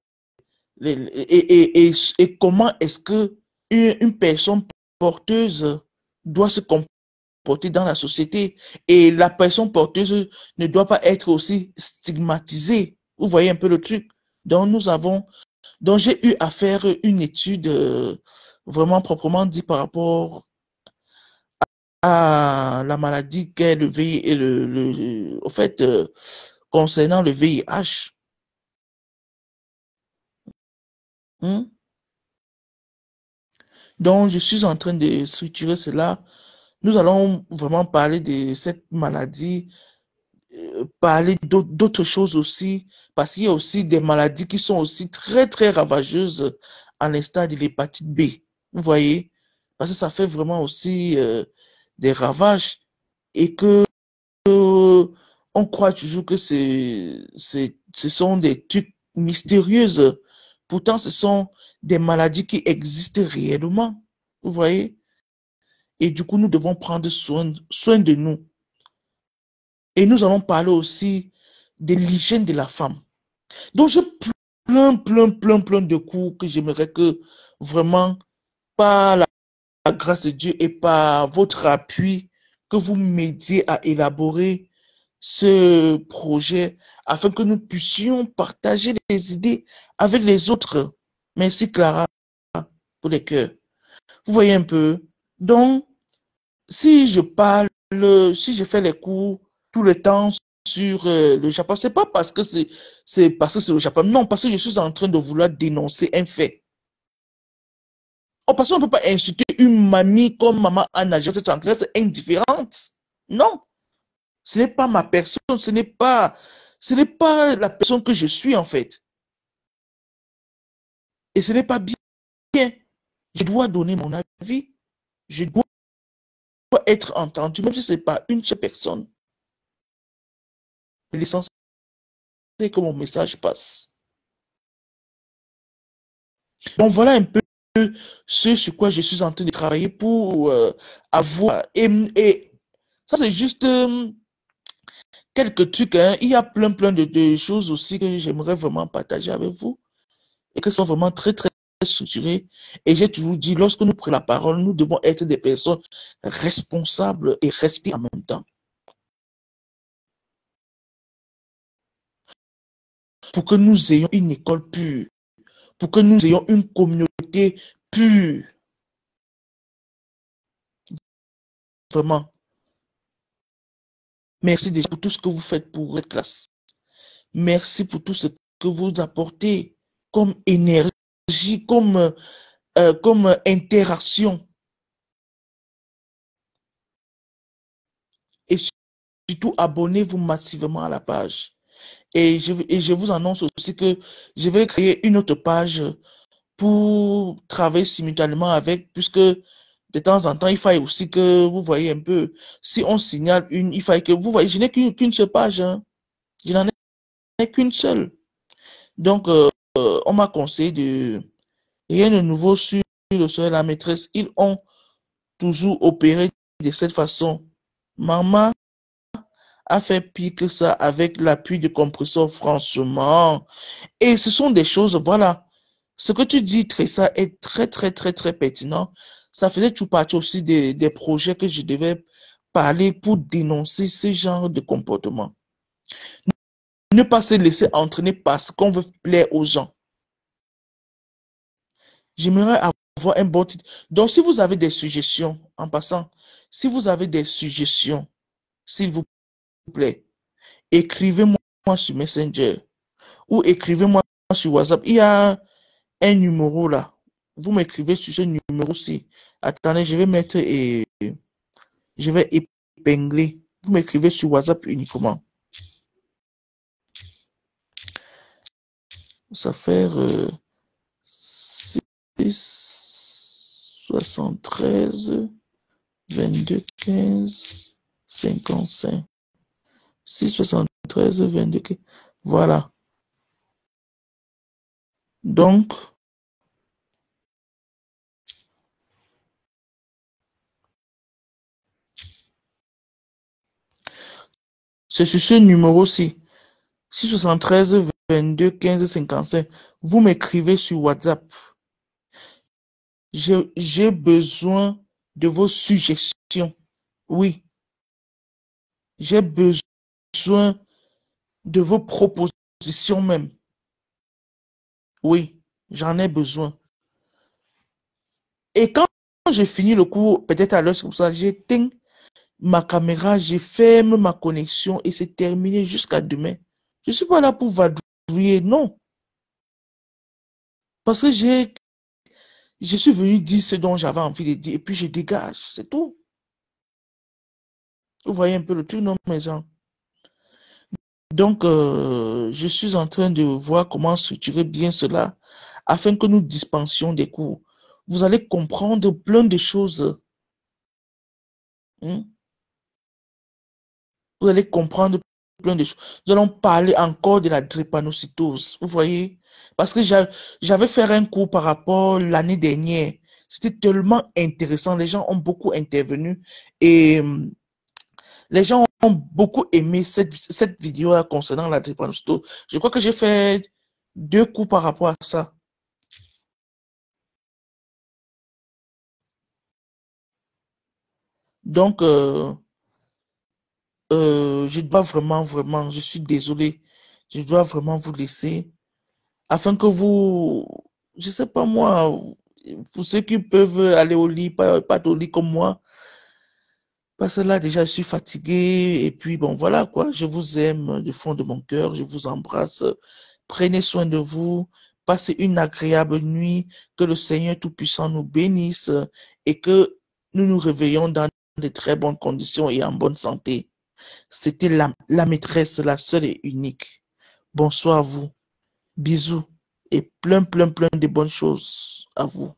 et comment est-ce que une personne porteuse doit se comporter dans la société. Et la personne porteuse ne doit pas être aussi stigmatisée. Vous voyez un peu le truc. Donc, donc j'ai eu à faire une étude vraiment proprement dit par rapport à la maladie qu'est le VIH et au fait, concernant le VIH. Hein. Donc, je suis en train de structurer cela. Nous allons vraiment parler de cette maladie, parler d'autres choses aussi, parce qu'il y a aussi des maladies qui sont aussi très ravageuses, à l'instar de l'hépatite B. Vous voyez? Parce que ça fait vraiment aussi des ravages et que on croit toujours que ce sont des trucs mystérieuses. Pourtant, ce sont des maladies qui existent réellement. Vous voyez? Et du coup, nous devons prendre soin de nous. Et nous allons parler aussi de l'hygiène de la femme. Donc, j'ai plein de cours que j'aimerais que vraiment, par la grâce de Dieu et par votre appui, que vous m'aidiez à élaborer ce projet afin que nous puissions partager les idées avec les autres. Merci Clara pour les cœurs. Vous voyez un peu. Donc, si je parle, si je fais les cours tout le temps sur le Japon, c'est pas parce que c'est parce que c'est le Japon. Non, parce que je suis en train de vouloir dénoncer un fait. Oh, parce qu'on ne peut pas insulter une mamie comme maman Anna, je suis en train d'être indifférente. Non, ce n'est pas ma personne, ce n'est pas la personne que je suis en fait. Et ce n'est pas bien. Je dois donner mon avis. Je dois être entendu, même si ce n'est pas une seule personne. L'essentiel, c'est que mon message passe. Donc voilà un peu ce sur quoi je suis en train de travailler pour avoir... Et ça, c'est juste quelques trucs. Hein. Il y a plein de choses aussi que j'aimerais vraiment partager avec vous et qui sont vraiment très structurées. Et j'ai toujours dit, lorsque nous prenons la parole, nous devons être des personnes responsables et respecter en même temps. Pour que nous ayons une école pure, pour que nous ayons une communauté pure. Vraiment. Merci déjà pour tout ce que vous faites pour cette classe. Merci pour tout ce que vous apportez comme énergie, comme interaction. Et surtout, abonnez-vous massivement à la page. Et je vous annonce aussi que je vais créer une autre page pour travailler simultanément avec, puisque de temps en temps, il faut aussi que vous voyez un peu, si on signale une, il faut que vous voyez, je n'ai qu'une seule page, hein. Je n'en ai qu'une seule. Donc, on m'a conseillé de rien de nouveau sur le sol, la maîtresse. Ils ont toujours opéré de cette façon. Maman a fait pire que ça avec l'appui de compresseur, franchement. Et ce sont des choses, voilà. Ce que tu dis, Tressa, est très pertinent. Ça faisait tout partie aussi des projets que je devais parler pour dénoncer ce genre de comportement. Ne pas se laisser entraîner parce qu'on veut plaire aux gens. J'aimerais avoir un bon titre. Donc, si vous avez des suggestions, en passant, si vous avez des suggestions, s'il vous plaît, écrivez-moi sur Messenger ou écrivez-moi sur WhatsApp. Il y a un numéro là. Vous m'écrivez sur ce numéro-ci. Attendez, je vais mettre et je vais épingler. Vous m'écrivez sur WhatsApp uniquement. Ça fait 6 73 22 15 55. 6 73 22 15. Voilà. Donc, c'est sur ce numéro-ci. 6 73 22 15 55. Vous m'écrivez sur WhatsApp. J'ai besoin de vos suggestions. Oui. J'ai besoin de vos propositions même. Oui, j'en ai besoin. Et quand j'ai fini le cours, peut-être à l'heure, c'est comme ça, j'éteins ma caméra, je ferme ma connexion et c'est terminé jusqu'à demain. Je ne suis pas là pour vadrouiller, non. Parce que je suis venu dire ce dont j'avais envie de dire et puis je dégage, c'est tout. Vous voyez un peu le truc, non, mes gens. Donc, je suis en train de voir comment structurer bien cela afin que nous dispensions des cours. Vous allez comprendre plein de choses. Hein. Vous allez comprendre plein de choses. Nous allons parler encore de la drépanocytose. Vous voyez? Parce que j'avais fait un cours par rapport l'année dernière. C'était tellement intéressant. Les gens ont beaucoup intervenu et les gens ont beaucoup aimé cette vidéo concernant la drépanocytose. Je crois que j'ai fait 2 cours par rapport à ça. Donc, je dois vraiment, je suis désolé, je dois vraiment vous laisser afin que vous, je sais pas moi, pour ceux qui peuvent aller au lit, pas au lit comme moi, parce que là déjà je suis fatigué et puis bon voilà quoi, je vous aime du fond de mon cœur, je vous embrasse, prenez soin de vous, passez une agréable nuit, que le Seigneur Tout-Puissant nous bénisse et que nous nous réveillons dans de très bonnes conditions et en bonne santé. C'était la maîtresse, la seule et unique. Bonsoir à vous. Bisous et plein de bonnes choses à vous.